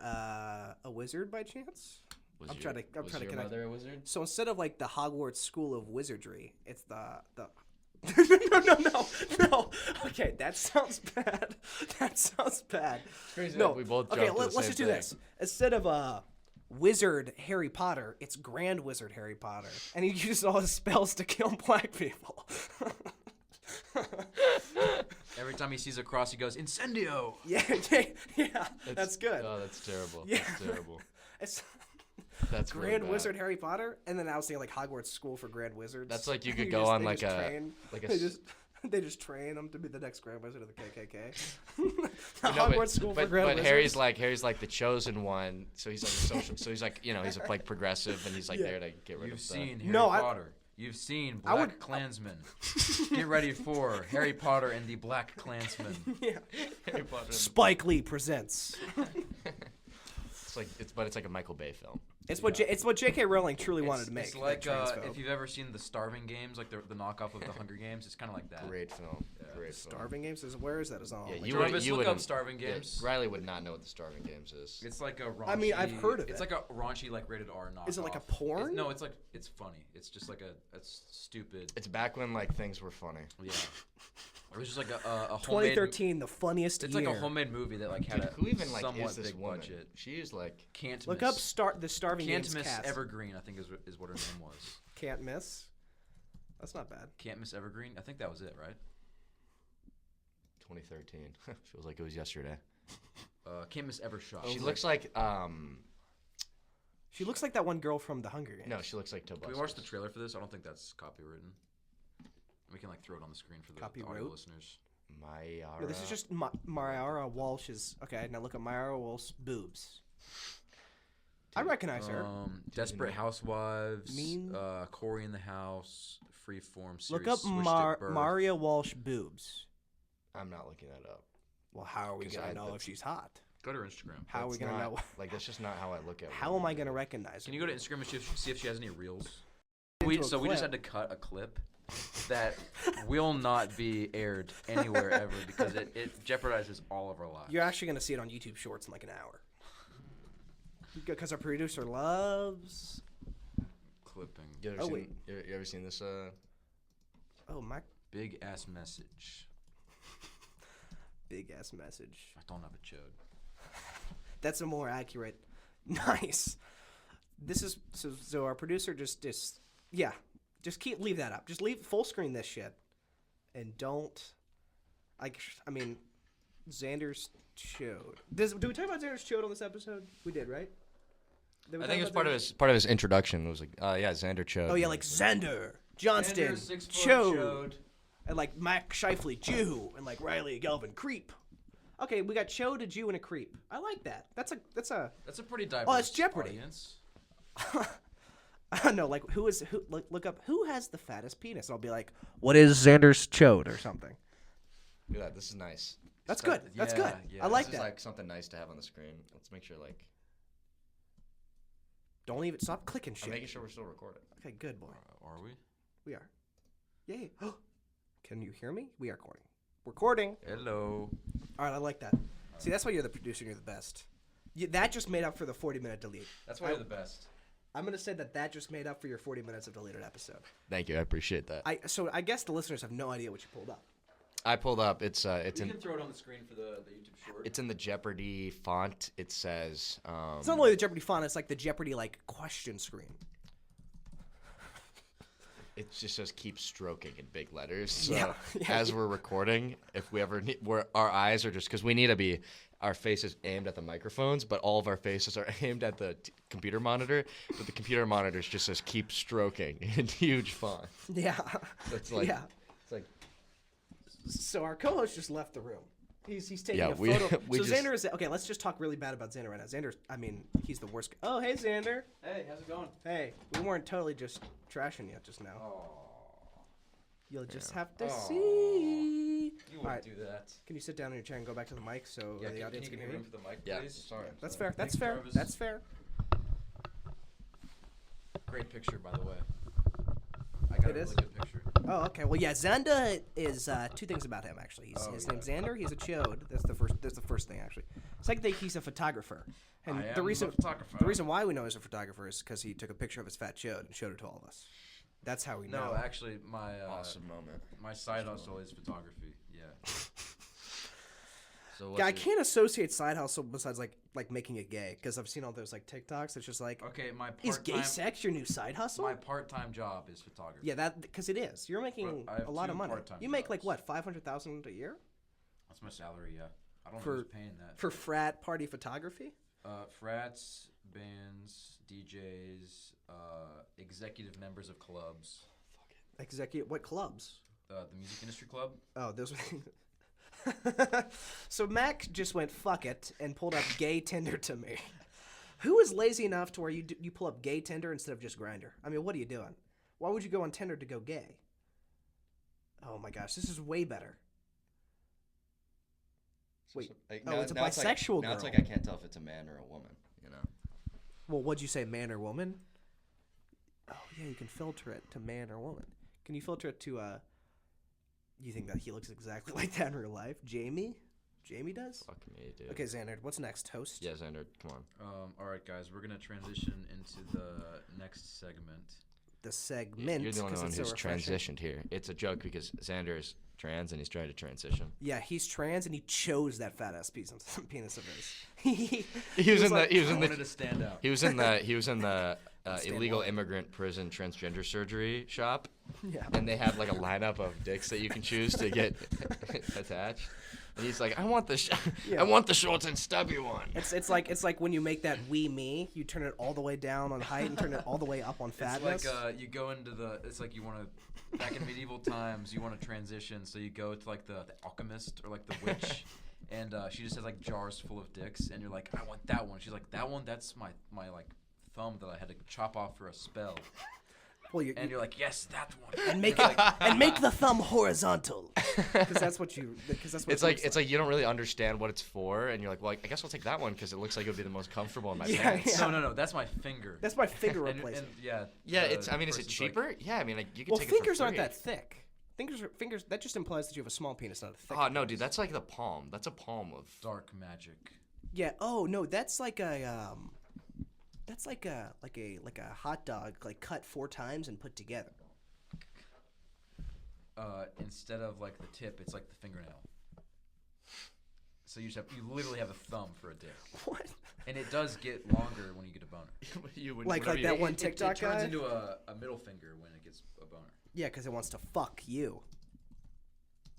[SPEAKER 2] a wizard by chance?
[SPEAKER 1] was
[SPEAKER 2] I'm
[SPEAKER 1] your,
[SPEAKER 2] trying to
[SPEAKER 1] was
[SPEAKER 2] connect.
[SPEAKER 1] your mother a wizard?
[SPEAKER 2] So instead of like the Hogwarts School of Wizardry, it's the no. Okay, that sounds bad. That sounds bad.
[SPEAKER 1] Crazy
[SPEAKER 2] No,
[SPEAKER 1] that we both
[SPEAKER 2] okay.
[SPEAKER 1] jumped to the
[SPEAKER 2] Let's
[SPEAKER 1] same
[SPEAKER 2] just do
[SPEAKER 1] thing.
[SPEAKER 2] this. Instead of Wizard Harry Potter, it's Grand Wizard Harry Potter, and he uses all his spells to kill black people.
[SPEAKER 3] Every time he sees a cross, he goes, Incendio!
[SPEAKER 2] yeah, that's good.
[SPEAKER 1] Oh, that's terrible.
[SPEAKER 2] Yeah.
[SPEAKER 1] That's terrible.
[SPEAKER 2] It's
[SPEAKER 1] That's really
[SPEAKER 2] Grand
[SPEAKER 1] bad.
[SPEAKER 2] Wizard Harry Potter, and then I was thinking like Hogwarts School for Grand Wizards.
[SPEAKER 1] That's like you could
[SPEAKER 2] They
[SPEAKER 1] go
[SPEAKER 2] just-
[SPEAKER 1] on
[SPEAKER 2] they
[SPEAKER 1] like
[SPEAKER 2] just
[SPEAKER 1] a
[SPEAKER 2] train.
[SPEAKER 1] like a
[SPEAKER 2] They
[SPEAKER 1] s-
[SPEAKER 2] just- They just train him to be the next Grand Wizard of the KKK.
[SPEAKER 1] No,
[SPEAKER 2] Hogwarts School for Grand
[SPEAKER 1] but
[SPEAKER 2] Wizards.
[SPEAKER 1] Harry's like the chosen one, so he's like a social. So he's like he's like progressive, and he's like there to get rid
[SPEAKER 3] You've
[SPEAKER 1] of
[SPEAKER 3] seen Harry
[SPEAKER 2] No,
[SPEAKER 3] Potter. You've seen Black Klansman. Get ready for Harry Potter and the Black Klansman.
[SPEAKER 2] Yeah.
[SPEAKER 1] Harry Potter.
[SPEAKER 2] Spike Lee presents.
[SPEAKER 1] It's like a Michael Bay film.
[SPEAKER 2] It's what J.K. Rowling truly wanted to make.
[SPEAKER 3] It's like
[SPEAKER 2] that transphobe.
[SPEAKER 3] if you've ever seen the Starving Games, like the knockoff of the Hunger Games. It's kind of like that.
[SPEAKER 1] Great film. Great film.
[SPEAKER 2] Starving Games where is that? Is on?
[SPEAKER 1] Yeah,
[SPEAKER 3] You look
[SPEAKER 1] wouldn't-
[SPEAKER 3] up Starving Games.
[SPEAKER 1] Yeah, Riley would not know what the Starving Games is.
[SPEAKER 3] It's like a raunchy.
[SPEAKER 2] I mean, I've heard of it.
[SPEAKER 3] It's like a raunchy, like rated R knockoff.
[SPEAKER 2] Is it like a porn?
[SPEAKER 3] No, it's like it's funny. It's just like a stupid.
[SPEAKER 1] It's back when like things were funny.
[SPEAKER 3] Yeah. It was just like a homemade.
[SPEAKER 2] 2013, the funniest
[SPEAKER 3] It's
[SPEAKER 2] year.
[SPEAKER 3] like a homemade movie that like had
[SPEAKER 1] Dude,
[SPEAKER 3] a
[SPEAKER 1] who even like
[SPEAKER 3] somewhat
[SPEAKER 1] is this
[SPEAKER 3] big
[SPEAKER 1] woman?
[SPEAKER 3] budget.
[SPEAKER 1] She is like
[SPEAKER 3] Can't
[SPEAKER 2] Look
[SPEAKER 3] miss.
[SPEAKER 2] up the Starving
[SPEAKER 3] Can't
[SPEAKER 2] Games
[SPEAKER 3] miss
[SPEAKER 2] cast.
[SPEAKER 3] Evergreen. I think is what her name was.
[SPEAKER 2] Can't miss. That's not bad.
[SPEAKER 3] Can't miss Evergreen. I think that was it, right?
[SPEAKER 1] 2013. Feels like it was yesterday.
[SPEAKER 3] Can't miss Evershot.
[SPEAKER 1] She looks like
[SPEAKER 2] She looks like that one girl from The Hunger Games.
[SPEAKER 1] no, she looks like Tobias.
[SPEAKER 3] Can we watch the trailer for this? I don't think that's copywritten. We can like throw it on the screen for the audio
[SPEAKER 2] Copywrote?
[SPEAKER 3] listeners.
[SPEAKER 1] Mayara.
[SPEAKER 2] No, this is just Myara Walsh's. Okay, now look at Myara Walsh's boobs. I recognize her.
[SPEAKER 3] Desperate Housewives.
[SPEAKER 2] Mean-
[SPEAKER 3] Corey in the House. Freeform series.
[SPEAKER 2] Look up
[SPEAKER 3] Swished at Birth.
[SPEAKER 2] Maria Walsh boobs.
[SPEAKER 1] I'm not looking that up.
[SPEAKER 2] Well, how are we
[SPEAKER 1] 'Cause
[SPEAKER 2] gonna
[SPEAKER 1] I-
[SPEAKER 2] know if she's hot?
[SPEAKER 3] Go to her Instagram.
[SPEAKER 2] How are we
[SPEAKER 1] That's
[SPEAKER 2] gonna
[SPEAKER 1] not-
[SPEAKER 2] know?
[SPEAKER 1] Like that's just not how I look at.
[SPEAKER 2] How am I gonna recognize her?
[SPEAKER 3] Can you go to Instagram and see if she has any reels?
[SPEAKER 2] Into a
[SPEAKER 3] So we just
[SPEAKER 2] clip.
[SPEAKER 3] had to cut a clip that will not be aired anywhere ever because it jeopardizes all of our lives.
[SPEAKER 2] You're actually gonna see it on YouTube Shorts in like an hour. Because our producer loves.
[SPEAKER 3] Clipping.
[SPEAKER 1] You ever
[SPEAKER 2] Oh,
[SPEAKER 1] seen,
[SPEAKER 2] wait.
[SPEAKER 1] You ever seen this?
[SPEAKER 2] Oh my
[SPEAKER 3] Big ass message.
[SPEAKER 2] big ass message.
[SPEAKER 3] I don't have a chode.
[SPEAKER 2] That's a more accurate. Nice. This is so our producer just leave that up. Just leave full screen this shit, and don't. I mean, Xander's chode. Did we talk about Xander's chode on this episode? We did, right? Did we
[SPEAKER 1] I
[SPEAKER 2] talk
[SPEAKER 1] think it was
[SPEAKER 2] about
[SPEAKER 1] part of his introduction. It was like, yeah, Xander Chode.
[SPEAKER 2] Oh yeah, like Xander Johnston, chode, and like Mac Shifley, Jew, and like Riley Galvin, creep. Okay, we got chode, a Jew, and a creep. I like that. That's a
[SPEAKER 3] That's a pretty diverse
[SPEAKER 2] Oh, it's Jeopardy.
[SPEAKER 3] audience.
[SPEAKER 2] I don't know, like who look up who has the fattest penis. And I'll be like, what is Xander's chode or something.
[SPEAKER 1] Look at that. This is nice.
[SPEAKER 2] That's
[SPEAKER 3] So-
[SPEAKER 2] good. That's
[SPEAKER 3] yeah,
[SPEAKER 2] good.
[SPEAKER 3] yeah.
[SPEAKER 2] I like
[SPEAKER 1] This is
[SPEAKER 2] that.
[SPEAKER 1] like something nice to have on the screen. Let's make sure like
[SPEAKER 2] Don't even stop clicking
[SPEAKER 1] I'm
[SPEAKER 2] shit.
[SPEAKER 1] making sure we're still recording.
[SPEAKER 2] Okay, good boy.
[SPEAKER 3] Are we?
[SPEAKER 2] We are. Yay. Can you hear me? We are recording. Recording.
[SPEAKER 3] Hello.
[SPEAKER 2] All right, I like that. See, that's why you're the producer and you're the best. That just made up for the 40-minute delete.
[SPEAKER 3] That's why you're the best.
[SPEAKER 2] I'm going to say that just made up for your 40 minutes of deleted episode.
[SPEAKER 1] Thank you. I appreciate that.
[SPEAKER 2] So I guess the listeners have no idea what you pulled up.
[SPEAKER 1] I pulled up. It's
[SPEAKER 3] You
[SPEAKER 1] in
[SPEAKER 3] can throw it on the screen for the YouTube short.
[SPEAKER 1] it's in the Jeopardy font. It says
[SPEAKER 2] It's not only the Jeopardy font, it's like the Jeopardy like question screen.
[SPEAKER 1] it just says keep stroking in big letters. So
[SPEAKER 2] Yeah.
[SPEAKER 1] as we're recording, if we ever need, our eyes are just because we need to be our faces aimed at the microphones, but all of our faces are aimed at the computer monitor. But the computer monitor just says keep stroking in huge font.
[SPEAKER 2] Yeah.
[SPEAKER 1] It's like
[SPEAKER 2] yeah.
[SPEAKER 1] it's like
[SPEAKER 2] So our co-host just left the room. He's taking
[SPEAKER 1] Yeah,
[SPEAKER 2] a
[SPEAKER 1] we-
[SPEAKER 2] photo.
[SPEAKER 1] we
[SPEAKER 2] so
[SPEAKER 1] just-
[SPEAKER 2] Xander is okay. Let's just talk really bad about Xander right now. Xander, I mean, he's the worst. Oh, hey Xander.
[SPEAKER 3] Hey, how's it going?
[SPEAKER 2] Hey, we weren't totally just trashing you just now. You'll just have to see.
[SPEAKER 3] You
[SPEAKER 2] All
[SPEAKER 3] won't
[SPEAKER 2] right,
[SPEAKER 3] do that.
[SPEAKER 2] can you sit down in your chair and go back to the mic so
[SPEAKER 3] Yeah,
[SPEAKER 2] the audience
[SPEAKER 3] you
[SPEAKER 2] can
[SPEAKER 3] give
[SPEAKER 2] hear
[SPEAKER 3] me
[SPEAKER 2] you?
[SPEAKER 3] room for the mic,
[SPEAKER 1] yeah.
[SPEAKER 3] please?
[SPEAKER 1] Sorry.
[SPEAKER 2] That's fair. That's
[SPEAKER 3] Thanks,
[SPEAKER 2] fair.
[SPEAKER 3] Travis.
[SPEAKER 2] That's fair.
[SPEAKER 3] Great picture, by the way. I got
[SPEAKER 2] It
[SPEAKER 3] a
[SPEAKER 2] is?
[SPEAKER 3] really good picture.
[SPEAKER 2] Oh, okay. Well, yeah, Xander is two things about him actually. His name's Xander. He's a chode. That's the first thing actually. Second thing, he's a photographer. And
[SPEAKER 3] I
[SPEAKER 2] the
[SPEAKER 3] am
[SPEAKER 2] reason
[SPEAKER 3] a photographer.
[SPEAKER 2] the reason why we know he's a photographer is because he took a picture of his fat chode and showed it to all of us. That's how we know.
[SPEAKER 3] No, actually, my
[SPEAKER 1] Awesome moment.
[SPEAKER 3] my side hustle is photography. Yeah.
[SPEAKER 1] So
[SPEAKER 2] Yeah, I can't associate side hustle besides like making it gay because I've seen all those like TikToks. It's just like,
[SPEAKER 3] Okay, my
[SPEAKER 2] is
[SPEAKER 3] part-time
[SPEAKER 2] gay sex your new side hustle?
[SPEAKER 3] my part-time job is photography.
[SPEAKER 2] Yeah, that because it is. You're making
[SPEAKER 3] But I have
[SPEAKER 2] a lot
[SPEAKER 3] two
[SPEAKER 2] of money.
[SPEAKER 3] part-time
[SPEAKER 2] You make like
[SPEAKER 3] jobs.
[SPEAKER 2] what, 500,000 a year
[SPEAKER 3] That's my salary. Yeah. I don't
[SPEAKER 2] For-
[SPEAKER 3] know who's paying that.
[SPEAKER 2] for frat party photography?
[SPEAKER 3] Frats, bands, DJs, executive members of clubs.
[SPEAKER 2] Executive, what clubs?
[SPEAKER 3] the music industry club.
[SPEAKER 2] Oh, those. So Mac just went fuck it and pulled up gay Tinder to me. Who is lazy enough to where you pull up gay Tinder instead of just Grindr? I mean, what are you doing? Why would you go on Tinder to go gay? Oh my gosh, this is way better. Wait, it's a bisexual girl.
[SPEAKER 1] Now it's like I can't tell if it's a man or a woman, you know?
[SPEAKER 2] Well, what'd you say, man or woman? Oh, yeah, you can filter it to man or woman. Can you filter it to, you think that he looks exactly like that in real life? Jamie? Jamie does?
[SPEAKER 1] Fuck me, dude.
[SPEAKER 2] Okay, Xander, what's next? Host?
[SPEAKER 1] Yeah, Xander, come on.
[SPEAKER 3] All right, guys, we're gonna transition into the next segment.
[SPEAKER 2] The segment.
[SPEAKER 1] You're the only
[SPEAKER 2] 'cause
[SPEAKER 1] one
[SPEAKER 2] it's so
[SPEAKER 1] who's
[SPEAKER 2] refreshing.
[SPEAKER 1] transitioned here. It's a joke because Xander is trans and he's trying to transition.
[SPEAKER 2] Yeah, he's trans and he chose that fat ass penis of his.
[SPEAKER 1] He was in
[SPEAKER 2] like,
[SPEAKER 1] the he was
[SPEAKER 3] I
[SPEAKER 1] in
[SPEAKER 3] wanted
[SPEAKER 1] the
[SPEAKER 3] to stand out.
[SPEAKER 1] he was in the
[SPEAKER 2] Stand
[SPEAKER 1] illegal
[SPEAKER 2] one.
[SPEAKER 1] immigrant prison transgender surgery shop,
[SPEAKER 2] Yeah.
[SPEAKER 1] and they have like a lineup of dicks that you can choose to get attached. And he's like, I want the
[SPEAKER 2] Yeah.
[SPEAKER 1] I want the shorts and stubby one.
[SPEAKER 2] It's like when you make that wee me, you turn it all the way down on height and turn it all the way up on fatness.
[SPEAKER 3] It's like you go into it's like you want to, back in medieval times, you want to transition, so you go to like the alchemist or like the witch, and she just has like jars full of dicks, and you're like, I want that one. She's like, that one, that's my like thumb that I had to chop off for a spell.
[SPEAKER 2] Well,
[SPEAKER 3] And you're like, yes, that one.
[SPEAKER 2] and make it and make the thumb horizontal because that's what
[SPEAKER 1] It's like you don't really understand what it's for, and you're like, well, I guess I'll take that one because it looks like it would be the most comfortable in my
[SPEAKER 2] Yeah,
[SPEAKER 1] pants.
[SPEAKER 2] yeah.
[SPEAKER 3] No, that's my finger.
[SPEAKER 2] that's my finger
[SPEAKER 3] And
[SPEAKER 2] replacement.
[SPEAKER 3] yeah.
[SPEAKER 1] Yeah,
[SPEAKER 3] the
[SPEAKER 1] it's. I mean, is it
[SPEAKER 3] person's
[SPEAKER 1] cheaper?
[SPEAKER 3] like,
[SPEAKER 1] Yeah, I mean, like you can
[SPEAKER 2] Well,
[SPEAKER 1] take
[SPEAKER 2] fingers
[SPEAKER 1] it for
[SPEAKER 2] aren't
[SPEAKER 1] free.
[SPEAKER 2] that thick. Fingers that just implies that you have a small penis, not a thick.
[SPEAKER 1] Oh no,
[SPEAKER 2] penis.
[SPEAKER 1] dude, that's like the palm. That's a palm of.
[SPEAKER 3] dark magic.
[SPEAKER 2] Yeah. Oh no, that's like a that's like a hot dog like cut 4 times and put together.
[SPEAKER 3] Instead of like the tip, it's like the fingernail. So you literally have a thumb for a dick,
[SPEAKER 2] What?
[SPEAKER 3] and it does get longer when you get a boner.
[SPEAKER 1] You would,
[SPEAKER 2] Like
[SPEAKER 1] whatever
[SPEAKER 2] that
[SPEAKER 1] you-
[SPEAKER 2] one
[SPEAKER 3] It
[SPEAKER 2] TikTok
[SPEAKER 3] turns
[SPEAKER 2] guy?
[SPEAKER 3] into a middle finger when it gets a boner.
[SPEAKER 2] Yeah, because it wants to fuck you.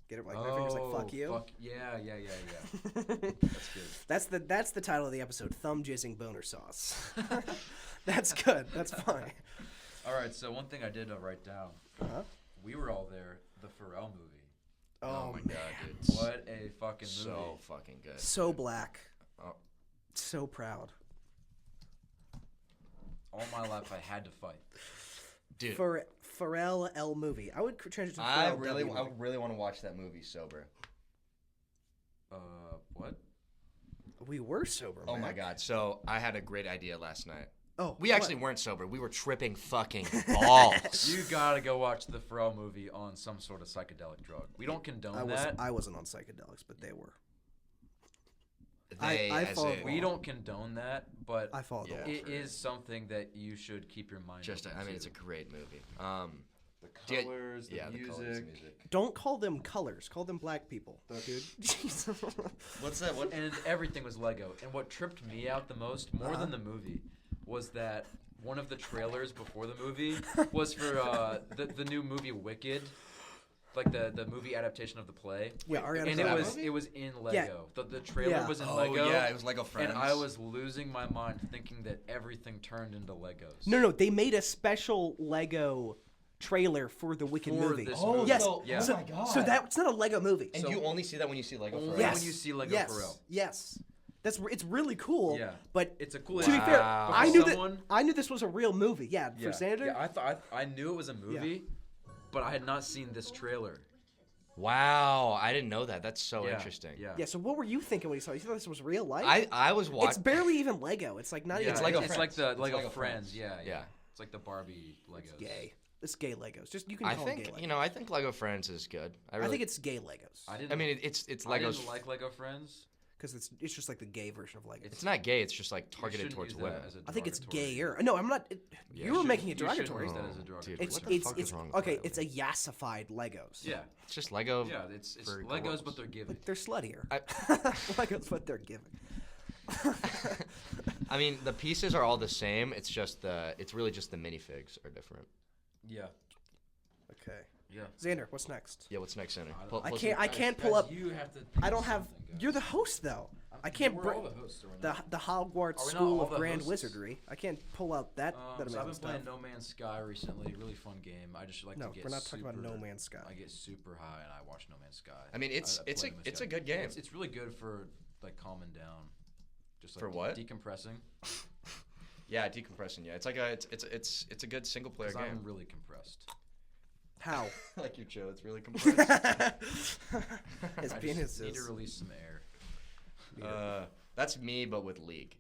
[SPEAKER 2] Get it? Like my finger's like fuck you.
[SPEAKER 3] Yeah. That's good.
[SPEAKER 2] That's the title of the episode. Thumb jizzing boner sauce. That's good. That's funny.
[SPEAKER 3] All right, so one thing I did write down.
[SPEAKER 2] Uh-huh.
[SPEAKER 3] We were all there. The Pharrell movie.
[SPEAKER 1] Oh my god, dude.
[SPEAKER 3] What a fucking movie.
[SPEAKER 1] So fucking good.
[SPEAKER 2] So black.
[SPEAKER 1] Oh.
[SPEAKER 2] So proud.
[SPEAKER 3] All my life I had to fight.
[SPEAKER 1] Dude,
[SPEAKER 2] Pharrell L movie. I would transition to
[SPEAKER 1] I
[SPEAKER 2] Pharrell
[SPEAKER 1] really
[SPEAKER 2] W movie.
[SPEAKER 1] want to watch that movie sober.
[SPEAKER 3] What?
[SPEAKER 2] We were sober.
[SPEAKER 1] Oh my
[SPEAKER 2] Mac.
[SPEAKER 1] god. So I had a great idea last night.
[SPEAKER 2] Oh,
[SPEAKER 1] We actually weren't sober. We were tripping fucking balls.
[SPEAKER 3] You gotta go watch the Pharrell movie on some sort of psychedelic drug. We don't condone that.
[SPEAKER 2] I wasn't on psychedelics, but they were.
[SPEAKER 1] They,
[SPEAKER 2] I
[SPEAKER 1] as
[SPEAKER 2] followed
[SPEAKER 1] in-
[SPEAKER 3] We don't condone that, but
[SPEAKER 2] I followed
[SPEAKER 1] Yeah.
[SPEAKER 2] the law.
[SPEAKER 3] it is something that you should keep your mind
[SPEAKER 1] Just,
[SPEAKER 3] open
[SPEAKER 1] I mean,
[SPEAKER 3] to.
[SPEAKER 1] it's a great movie.
[SPEAKER 3] The
[SPEAKER 1] do you-
[SPEAKER 3] colors,
[SPEAKER 1] yeah,
[SPEAKER 3] the
[SPEAKER 1] the colors, the
[SPEAKER 3] music.
[SPEAKER 1] music.
[SPEAKER 2] Don't call them colors. Call them black people, dude.
[SPEAKER 1] What's that? What?
[SPEAKER 3] And everything was Lego. And what tripped me out the most, more
[SPEAKER 2] Uh-huh.
[SPEAKER 3] than the movie, was that one of the trailers before the movie was for the new movie Wicked, like the movie adaptation of the play.
[SPEAKER 2] Yeah, Ariana
[SPEAKER 3] And
[SPEAKER 2] Grande.
[SPEAKER 3] it was in Lego.
[SPEAKER 2] Yeah.
[SPEAKER 3] The trailer
[SPEAKER 2] Yeah.
[SPEAKER 3] was in
[SPEAKER 1] Oh
[SPEAKER 3] Lego.
[SPEAKER 1] yeah, it was Lego Friends.
[SPEAKER 3] And I was losing my mind thinking that everything turned into Legos.
[SPEAKER 2] No, they made a special Lego trailer for the Wicked
[SPEAKER 3] For
[SPEAKER 2] movie.
[SPEAKER 3] this
[SPEAKER 1] Oh,
[SPEAKER 3] movie.
[SPEAKER 2] Yes.
[SPEAKER 1] so-
[SPEAKER 3] Yeah.
[SPEAKER 2] So,
[SPEAKER 1] Oh my God.
[SPEAKER 2] so that's not a Lego movie.
[SPEAKER 1] And
[SPEAKER 3] So-
[SPEAKER 1] you only see that when you see Lego
[SPEAKER 3] Only
[SPEAKER 1] Friends.
[SPEAKER 2] yes.
[SPEAKER 3] when you see Lego
[SPEAKER 2] yes.
[SPEAKER 3] Pharrell.
[SPEAKER 2] Yes. It's really cool.
[SPEAKER 3] Yeah.
[SPEAKER 2] But
[SPEAKER 3] It's a cool
[SPEAKER 2] to be
[SPEAKER 3] idea.
[SPEAKER 2] fair,
[SPEAKER 1] Wow.
[SPEAKER 2] I
[SPEAKER 3] But
[SPEAKER 2] knew
[SPEAKER 3] someone-
[SPEAKER 2] I knew this was a real movie. Yeah,
[SPEAKER 3] Yeah.
[SPEAKER 2] for Xander.
[SPEAKER 3] Yeah, I knew it was a movie, but I had not seen this trailer.
[SPEAKER 1] Wow, I didn't know that. That's so
[SPEAKER 3] Yeah,
[SPEAKER 1] interesting.
[SPEAKER 3] Yeah.
[SPEAKER 2] Yeah, so what were you thinking when you saw it? You thought this was real life?
[SPEAKER 1] I was
[SPEAKER 2] It's
[SPEAKER 1] watching.
[SPEAKER 2] barely even Lego. It's like not
[SPEAKER 3] Yeah,
[SPEAKER 2] even
[SPEAKER 1] Lego
[SPEAKER 3] it's
[SPEAKER 1] Friends.
[SPEAKER 3] like the
[SPEAKER 1] It's
[SPEAKER 3] Lego,
[SPEAKER 1] Lego
[SPEAKER 3] Friends.
[SPEAKER 1] Friends.
[SPEAKER 3] Yeah.
[SPEAKER 1] Yeah.
[SPEAKER 3] It's like the Barbie Legos.
[SPEAKER 2] gay. It's gay Legos. Just you can
[SPEAKER 1] I
[SPEAKER 2] call them gay
[SPEAKER 1] think
[SPEAKER 2] Legos.
[SPEAKER 1] I think Lego Friends is good.
[SPEAKER 2] I think it's gay Legos
[SPEAKER 3] I
[SPEAKER 1] mean, it's
[SPEAKER 3] I
[SPEAKER 1] Legos.
[SPEAKER 3] didn't like Lego Friends.
[SPEAKER 2] because it's just like the gay version of Legos.
[SPEAKER 1] It's not gay. It's just like
[SPEAKER 3] You
[SPEAKER 1] targeted
[SPEAKER 3] shouldn't
[SPEAKER 1] towards
[SPEAKER 3] use that
[SPEAKER 1] women.
[SPEAKER 3] as a
[SPEAKER 2] I think it's
[SPEAKER 3] derogatory-
[SPEAKER 2] gayer. No, I'm not.
[SPEAKER 1] Yeah,
[SPEAKER 2] you were
[SPEAKER 3] you
[SPEAKER 2] making it
[SPEAKER 3] shouldn't
[SPEAKER 2] derogatory.
[SPEAKER 3] use that as a
[SPEAKER 1] Oh,
[SPEAKER 3] derogatory.
[SPEAKER 1] dude,
[SPEAKER 2] It's
[SPEAKER 1] what the
[SPEAKER 2] it's
[SPEAKER 1] fuck is
[SPEAKER 2] it's
[SPEAKER 1] wrong with
[SPEAKER 2] okay.
[SPEAKER 1] that?
[SPEAKER 2] It's a yassified Legos.
[SPEAKER 3] Yeah.
[SPEAKER 1] It's just Lego.
[SPEAKER 3] Yeah. It's
[SPEAKER 1] for
[SPEAKER 3] Legos,
[SPEAKER 1] girls.
[SPEAKER 3] but they're giving.
[SPEAKER 2] They're sluttier.
[SPEAKER 1] I-
[SPEAKER 2] Legos, what they're giving.
[SPEAKER 1] I mean, the pieces are all the same. It's just it's really just the minifigs are different.
[SPEAKER 3] Yeah.
[SPEAKER 2] Okay.
[SPEAKER 3] Yeah.
[SPEAKER 2] Xander, what's next?
[SPEAKER 1] Yeah, what's next, Center?
[SPEAKER 3] don't-
[SPEAKER 2] I can't pull up.
[SPEAKER 3] You have to.
[SPEAKER 2] I don't have. You're the host though. I can't
[SPEAKER 3] We're
[SPEAKER 2] bring
[SPEAKER 3] all the hosts, are we
[SPEAKER 2] the
[SPEAKER 3] not?
[SPEAKER 2] Hogwarts
[SPEAKER 3] Are we not
[SPEAKER 2] School
[SPEAKER 3] all
[SPEAKER 2] of
[SPEAKER 3] the
[SPEAKER 2] Grand
[SPEAKER 3] hosts?
[SPEAKER 2] Wizardry. I can't pull out that amazing
[SPEAKER 3] So I've been
[SPEAKER 2] stuff.
[SPEAKER 3] playing No Man's Sky recently. Really fun game. I just like
[SPEAKER 2] No,
[SPEAKER 3] to get
[SPEAKER 2] we're not talking about
[SPEAKER 3] super-
[SPEAKER 2] No Man's Sky.
[SPEAKER 3] I get super high and I watch No Man's Sky.
[SPEAKER 1] I mean, it's
[SPEAKER 3] play No Man's
[SPEAKER 1] a
[SPEAKER 3] Sky.
[SPEAKER 1] good game.
[SPEAKER 3] It's really good for like calming down. Just like
[SPEAKER 1] For what?
[SPEAKER 3] Decompressing.
[SPEAKER 1] Yeah, decompressing. Yeah, it's like it's a good single player
[SPEAKER 3] 'Cause
[SPEAKER 1] game.
[SPEAKER 3] I'm really compressed.
[SPEAKER 2] How?
[SPEAKER 1] Like your Joe, it's really compressed.
[SPEAKER 2] His
[SPEAKER 3] I
[SPEAKER 2] penis
[SPEAKER 3] just need to
[SPEAKER 2] is.
[SPEAKER 3] release some air.
[SPEAKER 1] That's me, but with League.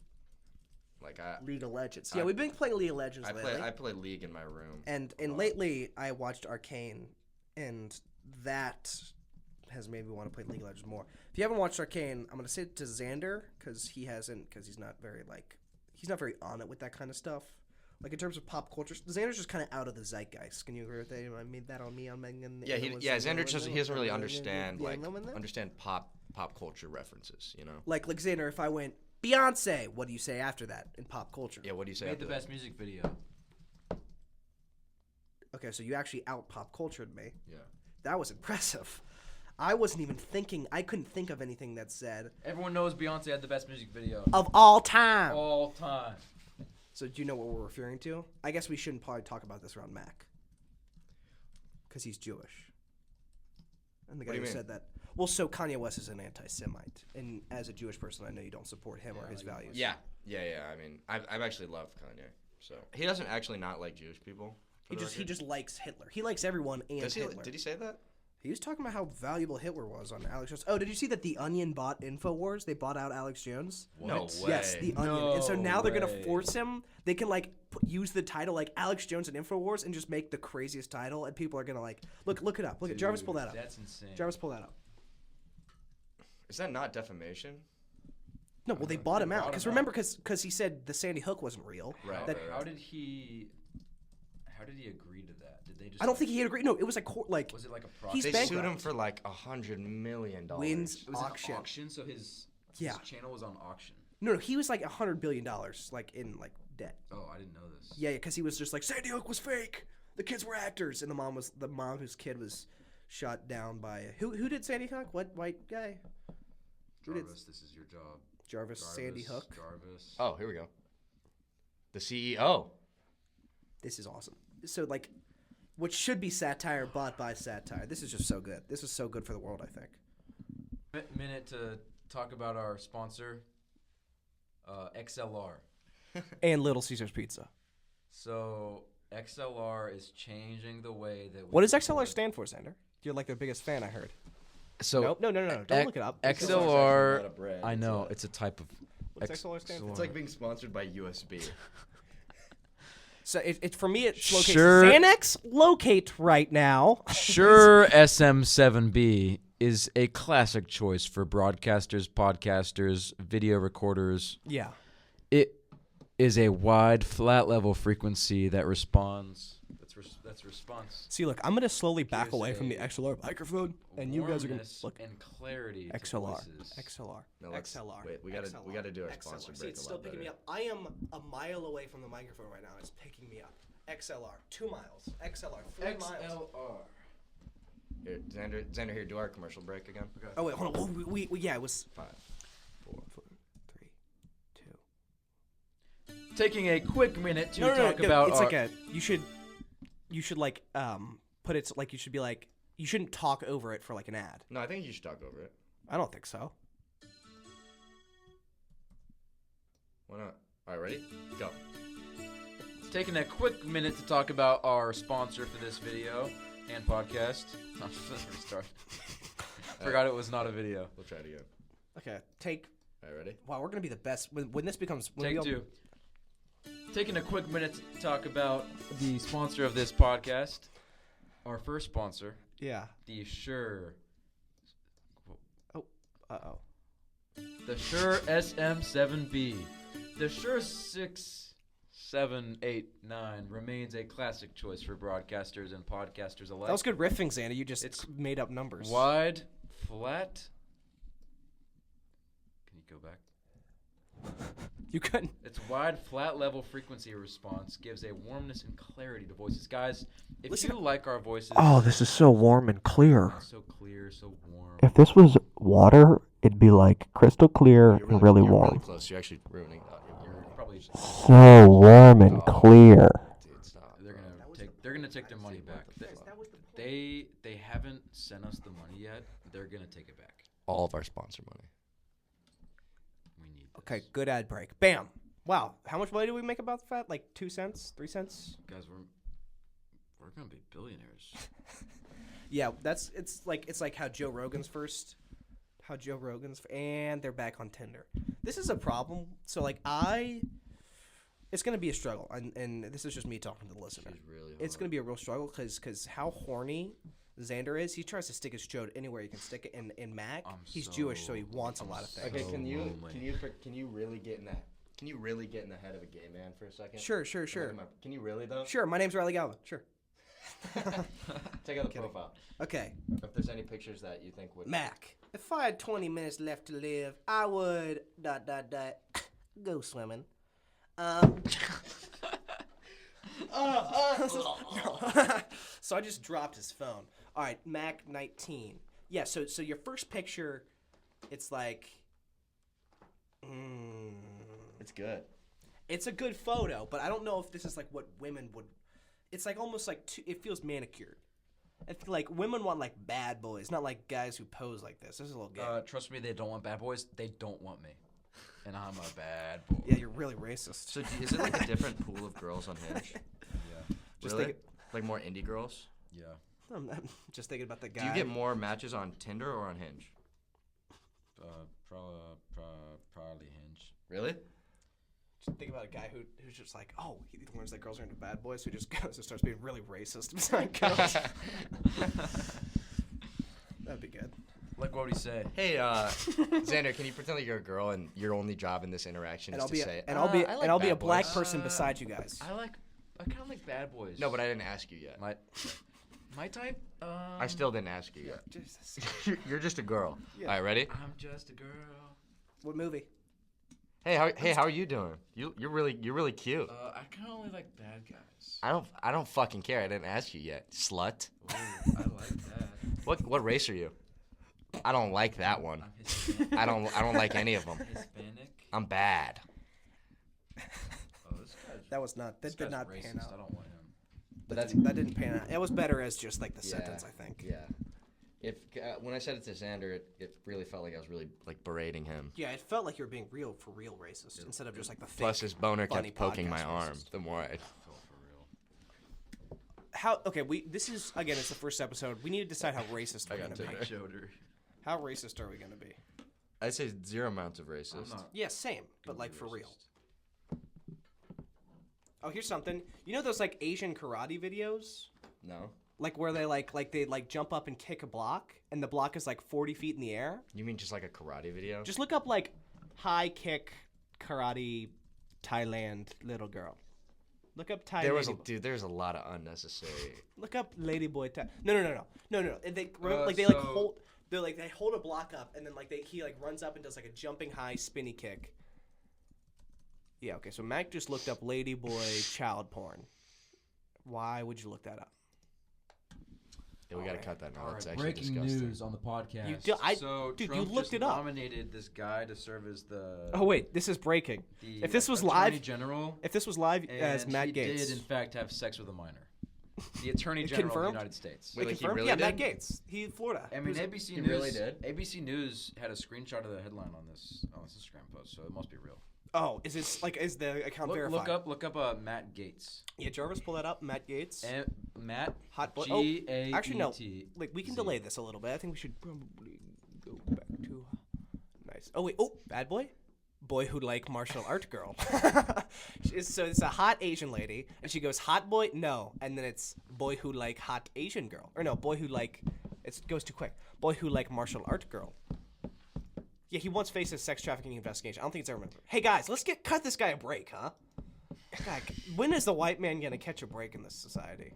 [SPEAKER 1] Like
[SPEAKER 2] League of Legends. Yeah, we've been playing League of Legends lately.
[SPEAKER 1] I play League in my room.
[SPEAKER 2] And lately, I watched Arcane, and that has made me want to play League of Legends more. If you haven't watched Arcane, I'm gonna say it to Xander because he's not very on it with that kind of stuff. Like in terms of pop culture, Xander's just kind of out of the zeitgeist. Can you agree with that? I made that on me on Megan.
[SPEAKER 1] Yeah, Xander he doesn't really understand pop culture references, you know.
[SPEAKER 2] Like Xander, if I went Beyonce, what do you say after that in pop culture?
[SPEAKER 1] Yeah, what do you say?
[SPEAKER 3] Made
[SPEAKER 1] after
[SPEAKER 3] the
[SPEAKER 1] that?
[SPEAKER 3] best music video.
[SPEAKER 2] Okay, so you actually out pop cultured me.
[SPEAKER 3] Yeah.
[SPEAKER 2] That was impressive. I wasn't even thinking. I couldn't think of anything that said
[SPEAKER 3] Everyone knows Beyonce had the best music video
[SPEAKER 2] of all time.
[SPEAKER 3] all time.
[SPEAKER 2] So do you know what we're referring to? I guess we shouldn't probably talk about this around Mac. Because he's Jewish. And the guy
[SPEAKER 1] What do
[SPEAKER 2] who
[SPEAKER 1] you mean?
[SPEAKER 2] said that. Well, so Kanye West is an anti-Semite. And as a Jewish person, I know you don't support him or his values.
[SPEAKER 1] Yeah. I mean, I've actually loved Kanye. So he doesn't actually not like Jewish people.
[SPEAKER 2] He just likes Hitler. He likes everyone and Hitler.
[SPEAKER 1] Did he say that?
[SPEAKER 2] He was talking about how valuable Hitler was on Alex Jones. Oh, did you see that The Onion bought InfoWars? They bought out Alex Jones.
[SPEAKER 1] No way.
[SPEAKER 2] Yes, The Onion. And so now they're going to
[SPEAKER 3] way.
[SPEAKER 2] force him. They can, use the title, like, Alex Jones and InfoWars and just make the craziest title. And people are going to, look it up. Look at Jarvis, pull that up.
[SPEAKER 3] That's insane.
[SPEAKER 2] Jarvis, pull that up.
[SPEAKER 1] Is that not defamation?
[SPEAKER 2] No, well, they bought him out.
[SPEAKER 3] bought
[SPEAKER 2] Because
[SPEAKER 3] him
[SPEAKER 2] remember, because he said the Sandy Hook wasn't real.
[SPEAKER 1] Right.
[SPEAKER 2] That-
[SPEAKER 3] How did he agree to that? Did they just?
[SPEAKER 2] I don't think he had agreed. No, it was like
[SPEAKER 3] Was it like a
[SPEAKER 2] He's
[SPEAKER 3] process?
[SPEAKER 1] They
[SPEAKER 2] bankrupt.
[SPEAKER 1] sued him for like $100 million.
[SPEAKER 2] wins
[SPEAKER 3] It was
[SPEAKER 2] auction.
[SPEAKER 3] an auction, so his channel was on auction.
[SPEAKER 2] No, he was like $100 billion, in debt.
[SPEAKER 3] Oh, I didn't know this.
[SPEAKER 2] Yeah, because he was just like Sandy Hook was fake. The kids were actors, and the mom whose kid was shot down by who did Sandy Hook? What white guy? Who did-
[SPEAKER 3] Jarvis, this is your job.
[SPEAKER 2] Jarvis Sandy Hook.
[SPEAKER 3] Jarvis.
[SPEAKER 1] Oh, here we go. The CEO.
[SPEAKER 2] This is awesome. So what should be satire bought by satire. This is just so good. This is so good for the world, I think.
[SPEAKER 3] Minute to talk about our sponsor, XLR.
[SPEAKER 2] And Little Caesars Pizza.
[SPEAKER 3] So XLR is changing the way that we.
[SPEAKER 2] What does XLR stand for, Xander? You're like their biggest fan, I heard.
[SPEAKER 3] So
[SPEAKER 2] Nope. No. Don't look it up.
[SPEAKER 3] XLR.
[SPEAKER 1] not a brand,
[SPEAKER 3] I
[SPEAKER 1] it's
[SPEAKER 3] know
[SPEAKER 1] a-
[SPEAKER 3] it's a type of.
[SPEAKER 2] What's XLR stand for?
[SPEAKER 1] It's like being sponsored by USB.
[SPEAKER 2] So it for me it's locates
[SPEAKER 3] Sure.
[SPEAKER 2] Xanax locate right now.
[SPEAKER 3] Sure, SM7B is a classic choice for broadcasters, podcasters, video recorders.
[SPEAKER 2] Yeah.
[SPEAKER 3] It is a wide, flat level frequency that responds. That's response.
[SPEAKER 2] See, look, I'm gonna slowly back
[SPEAKER 3] Gives
[SPEAKER 2] away from the
[SPEAKER 3] a
[SPEAKER 2] XLR microphone, and you guys are gonna
[SPEAKER 3] Warmness
[SPEAKER 2] look.
[SPEAKER 3] and clarity. to
[SPEAKER 2] XLR,
[SPEAKER 3] voices.
[SPEAKER 2] XLR,
[SPEAKER 1] No, let's-
[SPEAKER 2] XLR.
[SPEAKER 1] wait, we gotta do our sponsor
[SPEAKER 2] See,
[SPEAKER 1] break
[SPEAKER 2] it's
[SPEAKER 1] a
[SPEAKER 2] still
[SPEAKER 1] lot
[SPEAKER 2] picking me
[SPEAKER 1] better.
[SPEAKER 2] up. I am a mile away from the microphone right now. It's picking me up. XLR, 2 miles. XLR, 3 miles.
[SPEAKER 3] XLR.
[SPEAKER 1] Here, Xander, here, do our commercial break again. Okay.
[SPEAKER 2] Oh wait, hold on. Oh, we yeah, it was
[SPEAKER 1] 5, 4.
[SPEAKER 2] 3, 2.
[SPEAKER 3] Taking a quick minute to
[SPEAKER 2] No,
[SPEAKER 3] talk about
[SPEAKER 2] it's
[SPEAKER 3] our.
[SPEAKER 2] like you should put it like you should be like you shouldn't talk over it for like an ad.
[SPEAKER 1] No, I think you should talk over it.
[SPEAKER 2] I don't think so.
[SPEAKER 1] Why not? All right, ready? Go.
[SPEAKER 3] Taking a quick minute to talk about our sponsor for this video and podcast. Restart. Forgot it was not a video.
[SPEAKER 1] We'll try it again.
[SPEAKER 2] Okay, take.
[SPEAKER 1] All right, ready?
[SPEAKER 2] Wow, we're gonna be the best when this becomes. When
[SPEAKER 3] Take
[SPEAKER 2] we all-
[SPEAKER 3] 2. Taking a quick minute to talk about the sponsor of this podcast. Our first sponsor,
[SPEAKER 2] Yeah.
[SPEAKER 3] the Shure.
[SPEAKER 2] Uh-oh.
[SPEAKER 3] The Shure SM7B. The Shure 6, 7, 8, 9 remains a classic choice for broadcasters and podcasters alike.
[SPEAKER 2] That was good riffing, Xander. You just
[SPEAKER 3] It's
[SPEAKER 2] made up numbers.
[SPEAKER 3] Wide, flat. Can you go back?
[SPEAKER 2] You couldn't.
[SPEAKER 3] Its wide, flat level frequency response gives a warmness and clarity to voices. Guys, if
[SPEAKER 2] Listen-
[SPEAKER 3] you like our voices,
[SPEAKER 4] Oh, this is so warm and clear.
[SPEAKER 3] so clear, so warm.
[SPEAKER 4] If this was water,
[SPEAKER 2] it'd be like crystal clear
[SPEAKER 1] You're
[SPEAKER 2] and really
[SPEAKER 1] you're
[SPEAKER 2] warm.
[SPEAKER 1] really close. You're actually ruining.
[SPEAKER 3] You're probably
[SPEAKER 2] So warm and clear.
[SPEAKER 1] Dude, stop.
[SPEAKER 3] they're gonna take their money back. They haven't sent us the money yet. They're gonna take it back.
[SPEAKER 1] All of our sponsor money.
[SPEAKER 3] We need this.
[SPEAKER 2] Okay, good ad break. Bam. Wow, how much money do we make about that? Like 2 cents, 3 cents?
[SPEAKER 3] Guys, we're gonna be billionaires.
[SPEAKER 2] Yeah, it's like how Joe Rogan's and they're back on Tinder. This is a problem. So like it's gonna be a struggle, and this is just me talking to the listener.
[SPEAKER 1] Really
[SPEAKER 2] It's gonna be a real struggle because how horny Xander is. He tries to stick his chode anywhere he can stick it. In Mac, he's Jewish, so he wants a lot of things.
[SPEAKER 1] Okay,
[SPEAKER 3] So
[SPEAKER 1] can you
[SPEAKER 3] lonely.
[SPEAKER 1] really get in that? Can you really get in the head of a gay man for a second?
[SPEAKER 2] Sure.
[SPEAKER 1] Can you really though?
[SPEAKER 2] Sure, my name's Riley Galvin. Sure.
[SPEAKER 1] Take out the profile.
[SPEAKER 2] Okay,
[SPEAKER 1] If there's any pictures that you think would.
[SPEAKER 2] Mac. If I had 20 minutes left to live, I would ... go swimming. So I just dropped his phone. All right, Mac 19. Yeah, so your first picture, it's like,
[SPEAKER 1] It's good.
[SPEAKER 2] it's a good photo, but I don't know if this is like what women would. It's like almost like it feels manicured. I feel like women want like bad boys, not like guys who pose like this. This is a little gay.
[SPEAKER 3] Trust me, they don't want bad boys. They don't want me, and I'm a bad boy.
[SPEAKER 2] Yeah, you're really racist.
[SPEAKER 1] So is it like a different pool of girls on Hinge?
[SPEAKER 3] Yeah,
[SPEAKER 2] Just
[SPEAKER 1] Really?
[SPEAKER 2] think-
[SPEAKER 1] Like more indie girls?
[SPEAKER 3] yeah.
[SPEAKER 2] I'm just thinking about the guy.
[SPEAKER 1] Do you get more matches on Tinder or on Hinge?
[SPEAKER 3] Probably Hinge.
[SPEAKER 1] Really?
[SPEAKER 2] Just think about a guy who's just like, oh, he learns that girls are into bad boys, who just goes and starts being really racist beside girls. That'd be good.
[SPEAKER 3] Like what would he say?
[SPEAKER 1] Hey, Xander, can you pretend like you're a girl and your only job in this interaction
[SPEAKER 2] And
[SPEAKER 1] is
[SPEAKER 2] I'll
[SPEAKER 1] to
[SPEAKER 2] be
[SPEAKER 1] say,
[SPEAKER 2] and I'll be
[SPEAKER 1] I like
[SPEAKER 2] and I'll be a
[SPEAKER 1] bad
[SPEAKER 2] black
[SPEAKER 1] boys."
[SPEAKER 2] person beside you guys.
[SPEAKER 3] I kind of like bad boys.
[SPEAKER 1] No, but I didn't ask you yet.
[SPEAKER 3] My type.
[SPEAKER 1] I still didn't ask you yet.
[SPEAKER 2] Jesus.
[SPEAKER 1] You're just a girl.
[SPEAKER 2] Yeah.
[SPEAKER 1] All right, ready?
[SPEAKER 3] I'm just a girl.
[SPEAKER 2] What movie?
[SPEAKER 1] Hey, how are you doing? You're really cute.
[SPEAKER 3] I kind of only like bad guys.
[SPEAKER 1] I don't fucking care. I didn't ask you yet, slut.
[SPEAKER 3] Ooh, I like that.
[SPEAKER 1] What race are you? I don't like that one.
[SPEAKER 3] I'm Hispanic.
[SPEAKER 1] I don't like any of them.
[SPEAKER 3] Hispanic.
[SPEAKER 1] I'm bad.
[SPEAKER 3] Oh, this guy's.
[SPEAKER 2] That was not.
[SPEAKER 3] This
[SPEAKER 2] That did
[SPEAKER 3] guy's
[SPEAKER 2] not
[SPEAKER 3] racist.
[SPEAKER 2] pan out.
[SPEAKER 3] I don't want him.
[SPEAKER 1] But that's
[SPEAKER 2] That didn't pan out. It was better as just like the sentence, I think.
[SPEAKER 1] Yeah. If when I said it to Xander, it really felt like I was really like berating him.
[SPEAKER 2] Yeah, it felt like you were being for real racist instead of just like the fake.
[SPEAKER 1] Plus, his boner
[SPEAKER 2] funny
[SPEAKER 1] kept poking my
[SPEAKER 2] podcast
[SPEAKER 1] arm.
[SPEAKER 2] racist.
[SPEAKER 1] The more I.
[SPEAKER 3] Feel for real.
[SPEAKER 2] How? Okay, this is again. It's the first episode. We need to decide how racist we're
[SPEAKER 1] got
[SPEAKER 2] gonna be.
[SPEAKER 1] Tinder.
[SPEAKER 3] Joder.
[SPEAKER 2] How racist are we gonna be?
[SPEAKER 1] I'd say zero amounts of racist.
[SPEAKER 3] I'm not.
[SPEAKER 2] Yeah, same, but
[SPEAKER 3] gonna
[SPEAKER 2] like
[SPEAKER 3] be
[SPEAKER 2] for real.
[SPEAKER 3] racist.
[SPEAKER 2] Oh, here's something. You know those like Asian karate videos?
[SPEAKER 1] No.
[SPEAKER 2] Like where they they jump up and kick a block, and the block is like 40 feet in the air.
[SPEAKER 1] You mean just like a karate video?
[SPEAKER 2] Just look up like high kick karate Thailand little girl. Look up Thai.
[SPEAKER 1] There's a lot of unnecessary.
[SPEAKER 2] Look up ladyboy Thai. No. They they hold a block up, and then he runs up and does like a jumping high spinny kick. Yeah. Okay. So Mac just looked up ladyboy child porn. Why would you look that up?
[SPEAKER 1] Yeah, we gotta cut that now.
[SPEAKER 3] All
[SPEAKER 1] That's
[SPEAKER 3] right,
[SPEAKER 1] actually
[SPEAKER 3] breaking
[SPEAKER 1] disgusting.
[SPEAKER 3] news on the podcast.
[SPEAKER 2] Dude,
[SPEAKER 3] Trump
[SPEAKER 2] you looked
[SPEAKER 3] just
[SPEAKER 2] it up.
[SPEAKER 3] Nominated this guy to serve as the.
[SPEAKER 2] Oh wait, this is breaking.
[SPEAKER 3] the
[SPEAKER 2] If this was
[SPEAKER 3] Attorney
[SPEAKER 2] live,
[SPEAKER 3] General.
[SPEAKER 2] if this was live as
[SPEAKER 3] And
[SPEAKER 2] Matt
[SPEAKER 3] he
[SPEAKER 2] Gaetz,
[SPEAKER 3] did in fact have sex with a minor. The Attorney General of the
[SPEAKER 2] Confirmed?
[SPEAKER 3] United States.
[SPEAKER 1] Wait, like, he
[SPEAKER 2] confirmed?
[SPEAKER 1] really
[SPEAKER 2] yeah,
[SPEAKER 1] did?
[SPEAKER 2] Matt Gaetz. He Florida.
[SPEAKER 3] I mean,
[SPEAKER 2] He was-
[SPEAKER 3] ABC
[SPEAKER 1] he
[SPEAKER 3] News.
[SPEAKER 1] really did?
[SPEAKER 3] ABC News had a screenshot of the headline on this Instagram post, so it must be real.
[SPEAKER 2] Oh, is the account verified?
[SPEAKER 3] Look up Matt Gaetz.
[SPEAKER 2] Yeah, Jarvis, pull that up. Matt Gaetz.
[SPEAKER 3] Matt
[SPEAKER 2] Hot boy.
[SPEAKER 3] G-A-E-T.
[SPEAKER 2] Actually, no. Like we can delay this a little bit. I think we should probably go back to nice. Oh wait. Oh, bad boy. Boy who like martial art girl. So it's a hot Asian lady, and she goes hot boy no, and then it's boy who like hot Asian girl, or no, boy who like it goes too quick. Boy who like martial art girl. Yeah, he once faced a sex trafficking investigation. I don't think it's ever been. Hey guys, let's cut this guy a break, huh? God, when is the white man gonna catch a break in this society?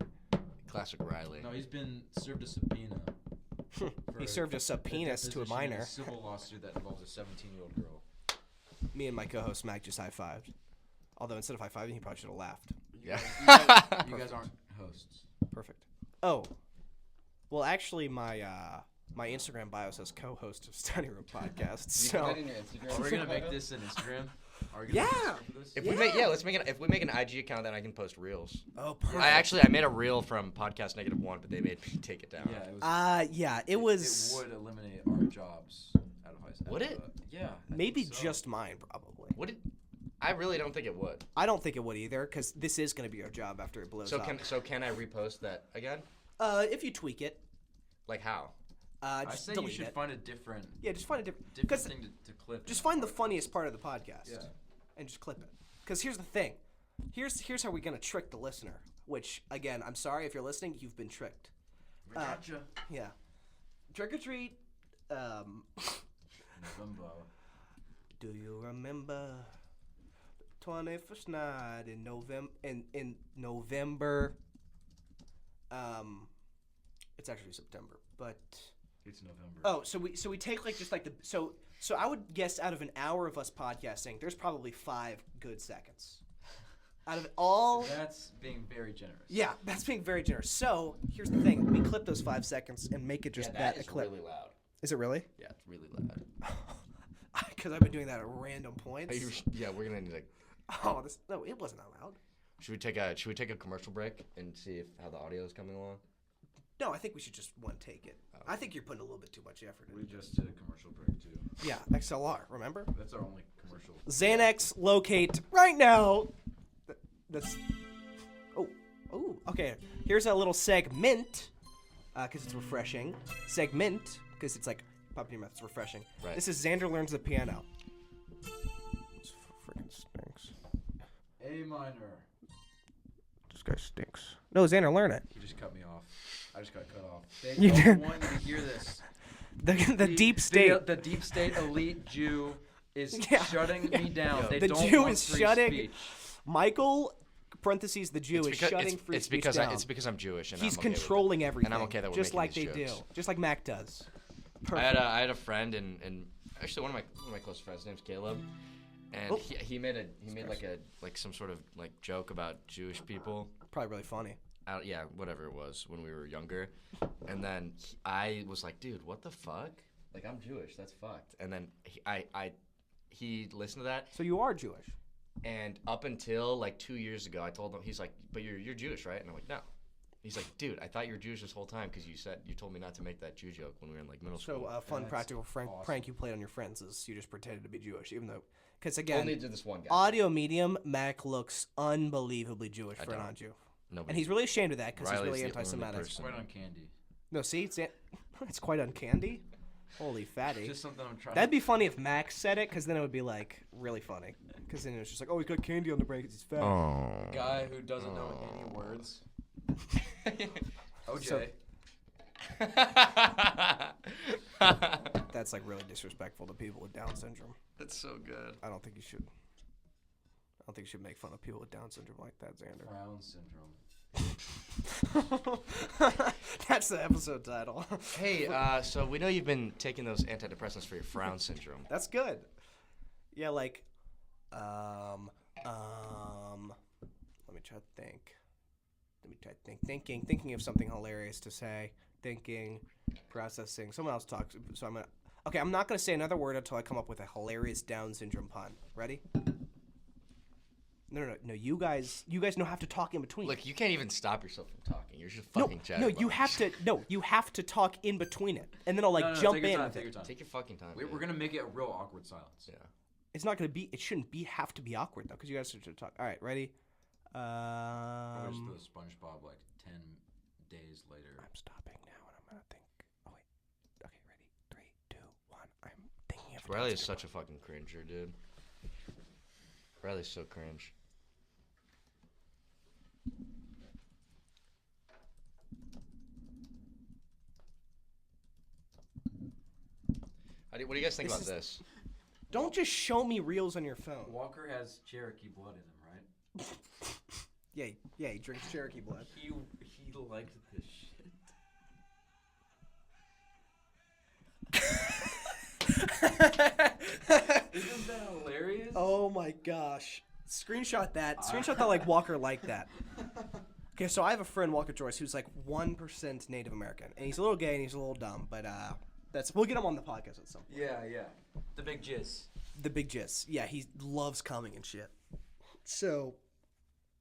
[SPEAKER 1] Classic Riley.
[SPEAKER 3] No, he's been served a subpoena.
[SPEAKER 2] He served a subpoena to a
[SPEAKER 3] deposition in
[SPEAKER 2] minor.
[SPEAKER 3] civil lawsuit that involves a 17-year-old girl.
[SPEAKER 2] Me and my co-host Mac just high-fived. Although instead of high-fiving, he probably should have laughed.
[SPEAKER 1] Yeah.
[SPEAKER 3] You guys aren't hosts.
[SPEAKER 2] Perfect. Oh. Well, actually, my My Instagram bio says co-host of Study Room Podcast.
[SPEAKER 1] You
[SPEAKER 2] So
[SPEAKER 1] put that in your Instagram?
[SPEAKER 3] Are we gonna make this an Instagram? Are we gonna
[SPEAKER 2] Yeah.
[SPEAKER 3] make this?
[SPEAKER 1] If we make let's make it. If we make an IG account, then I can post reels.
[SPEAKER 2] oh, perfect.
[SPEAKER 1] I made a reel from Podcast -1, but they made me take it down.
[SPEAKER 3] Yeah, it was.
[SPEAKER 2] Yeah, it was
[SPEAKER 3] It would eliminate our jobs out of high school.
[SPEAKER 1] Would it?
[SPEAKER 3] Yeah. I
[SPEAKER 2] maybe
[SPEAKER 3] think so.
[SPEAKER 2] just mine, probably.
[SPEAKER 1] Would it? I really don't think it would.
[SPEAKER 2] I don't think it would either, because this is going to be our job after it blows
[SPEAKER 1] So
[SPEAKER 2] up.
[SPEAKER 1] can I repost that again?
[SPEAKER 2] If you tweak it,
[SPEAKER 1] Like how?
[SPEAKER 3] I
[SPEAKER 2] just
[SPEAKER 3] say you
[SPEAKER 2] delete
[SPEAKER 3] should
[SPEAKER 2] it.
[SPEAKER 3] find a different,
[SPEAKER 2] Yeah, just find a different.
[SPEAKER 3] different
[SPEAKER 2] Because
[SPEAKER 3] thing to clip.
[SPEAKER 2] just
[SPEAKER 3] in
[SPEAKER 2] find the
[SPEAKER 3] podcast.
[SPEAKER 2] funniest part of the podcast.
[SPEAKER 3] Yeah.
[SPEAKER 2] And just clip it. Because here's the thing. Here's how we're going to trick the listener. Which, again, I'm sorry if you're listening, you've been tricked.
[SPEAKER 3] We gotcha.
[SPEAKER 2] Yeah. Trick or treat.
[SPEAKER 3] November.
[SPEAKER 2] Do you remember the 21st night in November? In November. It's actually September, but
[SPEAKER 3] It's November.
[SPEAKER 2] oh, so we take like just like the so I would guess out of an hour of us podcasting, there's probably 5 good seconds. Out of all,
[SPEAKER 3] That's being very generous.
[SPEAKER 2] yeah, that's being very generous. So here's the thing: we clip those 5 seconds and make it just
[SPEAKER 1] that
[SPEAKER 2] a
[SPEAKER 1] is
[SPEAKER 2] clip.
[SPEAKER 1] really loud.
[SPEAKER 2] Is it really?
[SPEAKER 1] Yeah, it's really loud.
[SPEAKER 2] Because I've been doing that at random points.
[SPEAKER 1] Yeah, we're gonna need like.
[SPEAKER 2] Oh, no, it wasn't that loud.
[SPEAKER 1] Should we take a commercial break and see how the audio is coming along?
[SPEAKER 2] No, I think we should just one take it. I think you're putting a little bit too much effort
[SPEAKER 3] We
[SPEAKER 2] into it.
[SPEAKER 3] just did a commercial break too.
[SPEAKER 2] Yeah, XLR, remember?
[SPEAKER 3] That's our only commercial.
[SPEAKER 2] Xanax locate right now. That's. Oh, okay. Here's a little segment, because it's refreshing. Segment, because it's like pop in your mouth. It's refreshing.
[SPEAKER 1] Right.
[SPEAKER 2] This is Xander learns the piano. This freaking stinks.
[SPEAKER 3] A minor.
[SPEAKER 2] This guy stinks. No, Xander, learn it.
[SPEAKER 3] He just cut me off. I just got cut off. They
[SPEAKER 2] You
[SPEAKER 3] don't
[SPEAKER 2] did.
[SPEAKER 3] want you to hear this.
[SPEAKER 2] The deep state.
[SPEAKER 3] The deep state elite Jew is
[SPEAKER 2] Yeah.
[SPEAKER 3] shutting me down. They
[SPEAKER 2] The
[SPEAKER 3] don't
[SPEAKER 2] Jew
[SPEAKER 3] want
[SPEAKER 2] is
[SPEAKER 3] free
[SPEAKER 2] shutting.
[SPEAKER 3] speech.
[SPEAKER 2] Michael, parentheses, the Jew is shutting free
[SPEAKER 1] it's
[SPEAKER 2] speech
[SPEAKER 1] because
[SPEAKER 2] down.
[SPEAKER 1] it's because I'm Jewish and
[SPEAKER 2] He's
[SPEAKER 1] I'm okay with it.
[SPEAKER 2] controlling everything.
[SPEAKER 1] And I'm okay that we're
[SPEAKER 2] just
[SPEAKER 1] making
[SPEAKER 2] like
[SPEAKER 1] these
[SPEAKER 2] they
[SPEAKER 1] jokes.
[SPEAKER 2] do, just like Mac does.
[SPEAKER 1] I had a friend and actually one of my close friends, his name's Caleb, and
[SPEAKER 2] Oh.
[SPEAKER 1] he made some sort of like joke about Jewish people.
[SPEAKER 2] Probably really funny.
[SPEAKER 1] Yeah, whatever it was when we were younger, and then I was like, dude, what the fuck? Like I'm Jewish, that's fucked. And then he listened to that,
[SPEAKER 2] So you are Jewish.
[SPEAKER 1] and up until like 2 years ago, I told him, he's like, but you're Jewish, right? And I'm like, no. He's like, dude, I thought you were Jewish this whole time because you told me not to make that Jew joke when we were in like middle
[SPEAKER 2] So
[SPEAKER 1] school.
[SPEAKER 2] a fun
[SPEAKER 3] That's
[SPEAKER 2] practical
[SPEAKER 3] awesome.
[SPEAKER 2] prank you played on your friends is you just pretended to be Jewish, even though, because again,
[SPEAKER 1] Only to this one guy.
[SPEAKER 2] audio medium, Mac looks unbelievably Jewish
[SPEAKER 1] I
[SPEAKER 2] for a
[SPEAKER 1] don't.
[SPEAKER 2] non-Jew,
[SPEAKER 1] Nobody.
[SPEAKER 2] and he's really ashamed of that because he's
[SPEAKER 1] Riley's
[SPEAKER 2] really
[SPEAKER 1] the only
[SPEAKER 2] anti-Semitic.
[SPEAKER 1] person.
[SPEAKER 3] Quite on candy.
[SPEAKER 2] No, see, it's quite uncandy. Holy fatty.
[SPEAKER 3] Just something I'm trying.
[SPEAKER 2] That'd be funny if Max said it, because then it would be like really funny. Because then it's just like, oh, he's got candy on the brain because he's fat.
[SPEAKER 1] Oh.
[SPEAKER 3] guy who doesn't know any words. OJ.
[SPEAKER 2] So- That's like really disrespectful to people with Down syndrome.
[SPEAKER 1] That's so good.
[SPEAKER 2] I don't think you should. I don't think you should make fun of people with Down syndrome like that, Xander.
[SPEAKER 3] Frown syndrome.
[SPEAKER 2] That's the episode title.
[SPEAKER 1] Hey, so we know you've been taking those antidepressants for your frown syndrome.
[SPEAKER 2] That's good. Yeah, like, let me try to think. Thinking of something hilarious to say. Processing. Someone else talks. So I'm gonna. Okay, I'm not gonna say another word until I come up with a hilarious Down syndrome pun. Ready? No. You guys don't have to talk in between.
[SPEAKER 1] Look, you can't even stop yourself from talking. You're just
[SPEAKER 2] no,
[SPEAKER 1] fucking chatting.
[SPEAKER 2] no, you have to. No, you have to talk in between it, and then I'll like
[SPEAKER 3] No,
[SPEAKER 2] jump
[SPEAKER 3] take your
[SPEAKER 2] in
[SPEAKER 3] time,
[SPEAKER 2] with
[SPEAKER 3] take
[SPEAKER 2] it.
[SPEAKER 3] your time.
[SPEAKER 1] Take your fucking time.
[SPEAKER 3] We're gonna make it a real awkward silence.
[SPEAKER 1] Yeah.
[SPEAKER 2] It's not gonna be. It shouldn't be have to be awkward though, because you guys should talk. All right, ready?
[SPEAKER 3] Where's the SpongeBob like 10 days later?
[SPEAKER 2] I'm stopping now, and I'm gonna think. Oh wait. Okay, ready? 3, 2, 1. I'm thinking of.
[SPEAKER 1] Riley is such a fucking cringer, dude. Riley's so cringe. What do you guys think
[SPEAKER 2] This
[SPEAKER 1] about
[SPEAKER 2] is-
[SPEAKER 1] this?
[SPEAKER 2] Don't just show me reels on your phone.
[SPEAKER 3] Walker has Cherokee blood in him, right?
[SPEAKER 2] Yeah, he drinks Cherokee blood.
[SPEAKER 3] He liked this shit. Isn't that hilarious?
[SPEAKER 2] Oh my gosh. Screenshot that. Screenshot that like Walker liked that. Okay, so I have a friend, Walker Joyce, who's like 1% Native American, and he's a little gay and he's a little dumb, but we'll get him on the podcast at some point.
[SPEAKER 3] Yeah. The big jizz.
[SPEAKER 2] The big jizz. Yeah, he loves coming and shit. So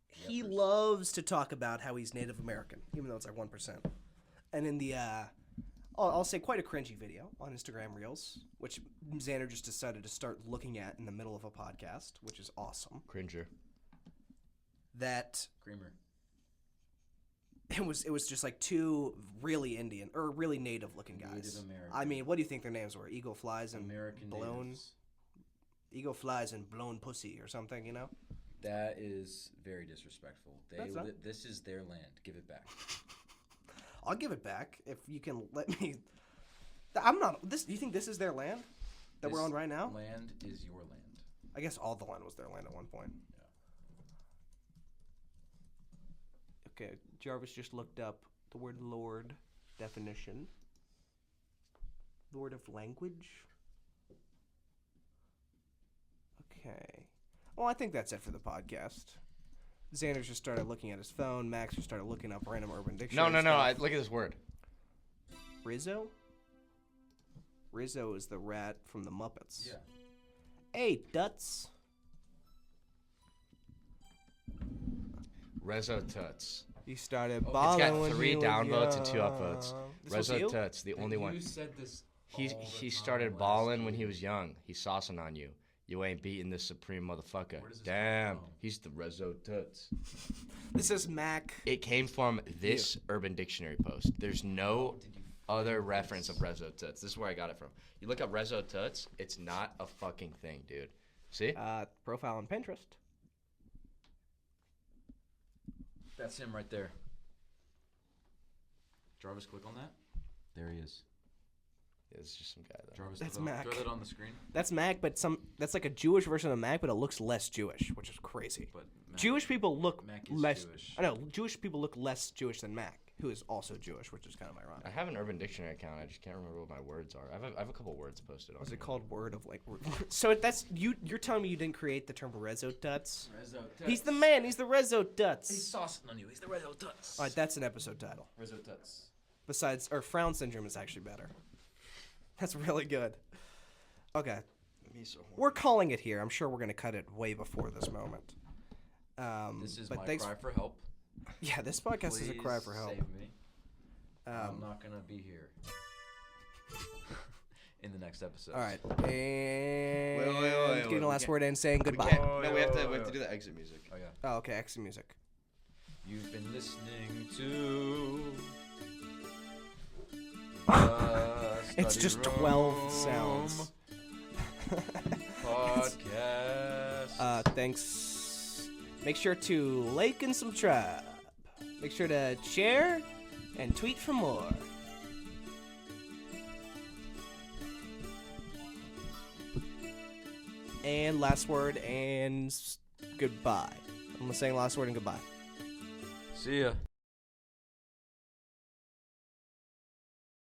[SPEAKER 2] he
[SPEAKER 3] Yepers.
[SPEAKER 2] loves to talk about how he's Native American, even though it's like 1%. And in the I'll say quite a cringy video on Instagram Reels, which Xander just decided to start looking at in the middle of a podcast, which is awesome.
[SPEAKER 1] Cringer.
[SPEAKER 2] That
[SPEAKER 3] Creamer.
[SPEAKER 2] it was just like two really Indian or really native looking guys.
[SPEAKER 3] Native American.
[SPEAKER 2] I mean, what do you think their names were? Eagle flies and
[SPEAKER 3] American
[SPEAKER 2] blown.
[SPEAKER 3] natives.
[SPEAKER 2] Eagle flies and blown pussy or something, you know?
[SPEAKER 3] That is very disrespectful.
[SPEAKER 2] That's not.
[SPEAKER 3] This is their land. Give it back.
[SPEAKER 2] I'll give it back if you can let me. I'm not. Do you think this is their land that we're
[SPEAKER 3] This
[SPEAKER 2] on right now?
[SPEAKER 3] Land is your land.
[SPEAKER 2] I guess all the land was their land at one point.
[SPEAKER 3] Yeah.
[SPEAKER 2] Okay, Jarvis just looked up the word Lord definition. Lord of language. Okay. Well, I think that's it for the podcast. Xander just started looking at his phone. Max just started looking up random Urban Dictionary.
[SPEAKER 1] No.
[SPEAKER 2] stuff.
[SPEAKER 1] Look at this word.
[SPEAKER 2] Rizzo? Rizzo is the rat from the Muppets.
[SPEAKER 3] Yeah.
[SPEAKER 2] Hey, Duts.
[SPEAKER 1] Rezo Tuts.
[SPEAKER 2] He started
[SPEAKER 1] It's
[SPEAKER 2] balling
[SPEAKER 1] got
[SPEAKER 2] when
[SPEAKER 1] 3
[SPEAKER 2] he was
[SPEAKER 1] downvotes and 2
[SPEAKER 2] young.
[SPEAKER 1] upvotes.
[SPEAKER 2] This was
[SPEAKER 1] Rezo
[SPEAKER 2] you?
[SPEAKER 1] Tuts, the only one.
[SPEAKER 3] You said this.
[SPEAKER 1] He started balling when he was young. He's saucing on you. You ain't beating this supreme motherfucker.
[SPEAKER 3] Where does this
[SPEAKER 1] Damn,
[SPEAKER 3] come from?
[SPEAKER 1] he's the Rezo Tuts.
[SPEAKER 2] This is Mac.
[SPEAKER 1] It came from this Urban Dictionary post. There's no other reference of Rezo Tuts. This is where I got it from. You look up Rezo Tuts, it's not a fucking thing, dude. See?
[SPEAKER 2] Profile on Pinterest.
[SPEAKER 3] That's him right there. Jarvis, click on that. There he is.
[SPEAKER 1] It's just some guy there.
[SPEAKER 3] Jarvis,
[SPEAKER 2] That's
[SPEAKER 3] throw
[SPEAKER 2] Mac.
[SPEAKER 3] that on the screen.
[SPEAKER 2] That's Mac, but that's like a Jewish version of Mac, but it looks less Jewish, which is crazy.
[SPEAKER 3] But Mac,
[SPEAKER 2] Jewish people look
[SPEAKER 3] Mac is
[SPEAKER 2] less.
[SPEAKER 3] Jewish.
[SPEAKER 2] I know Jewish people look less Jewish than Mac, who is also Jewish, which is kind of ironic.
[SPEAKER 1] I have an Urban Dictionary account. I just can't remember what my words are. I have a couple words posted on
[SPEAKER 2] What's
[SPEAKER 1] here.
[SPEAKER 2] it called? Word of like. So that's you. You're telling me you didn't create the term Rezo Tuts?
[SPEAKER 3] Rezo Tuts.
[SPEAKER 2] He's the man. He's the Rezo Tuts.
[SPEAKER 3] He's saucing on you. He's the Rezo Tuts.
[SPEAKER 2] All right, that's an episode title.
[SPEAKER 3] Rezo Tuts.
[SPEAKER 2] Besides, or frown syndrome is actually better. That's really good. Okay,
[SPEAKER 1] Me so horny.
[SPEAKER 2] we're calling it here. I'm sure we're gonna cut it way before this moment.
[SPEAKER 3] This is
[SPEAKER 2] but
[SPEAKER 3] my
[SPEAKER 2] thanks.
[SPEAKER 3] cry for help.
[SPEAKER 2] Yeah, this podcast is a cry for
[SPEAKER 3] Please
[SPEAKER 2] help.
[SPEAKER 3] Save me. I'm
[SPEAKER 2] Um,
[SPEAKER 3] not gonna be here in the next episode.
[SPEAKER 2] all right, and
[SPEAKER 1] wait,
[SPEAKER 2] getting the
[SPEAKER 1] we
[SPEAKER 2] last
[SPEAKER 1] can't-
[SPEAKER 2] word in, saying
[SPEAKER 1] We
[SPEAKER 2] goodbye.
[SPEAKER 1] can't, no, we have to do the exit music.
[SPEAKER 3] Oh yeah.
[SPEAKER 2] Oh, okay, exit music.
[SPEAKER 3] You've been listening to. the
[SPEAKER 2] It's
[SPEAKER 3] Study
[SPEAKER 2] just 12
[SPEAKER 3] Room
[SPEAKER 2] sounds.
[SPEAKER 3] Podcast.
[SPEAKER 2] Thanks. Make sure to like and subscribe. Make sure to share and tweet for more. And last word and goodbye. I'm saying last word and goodbye.
[SPEAKER 3] See ya.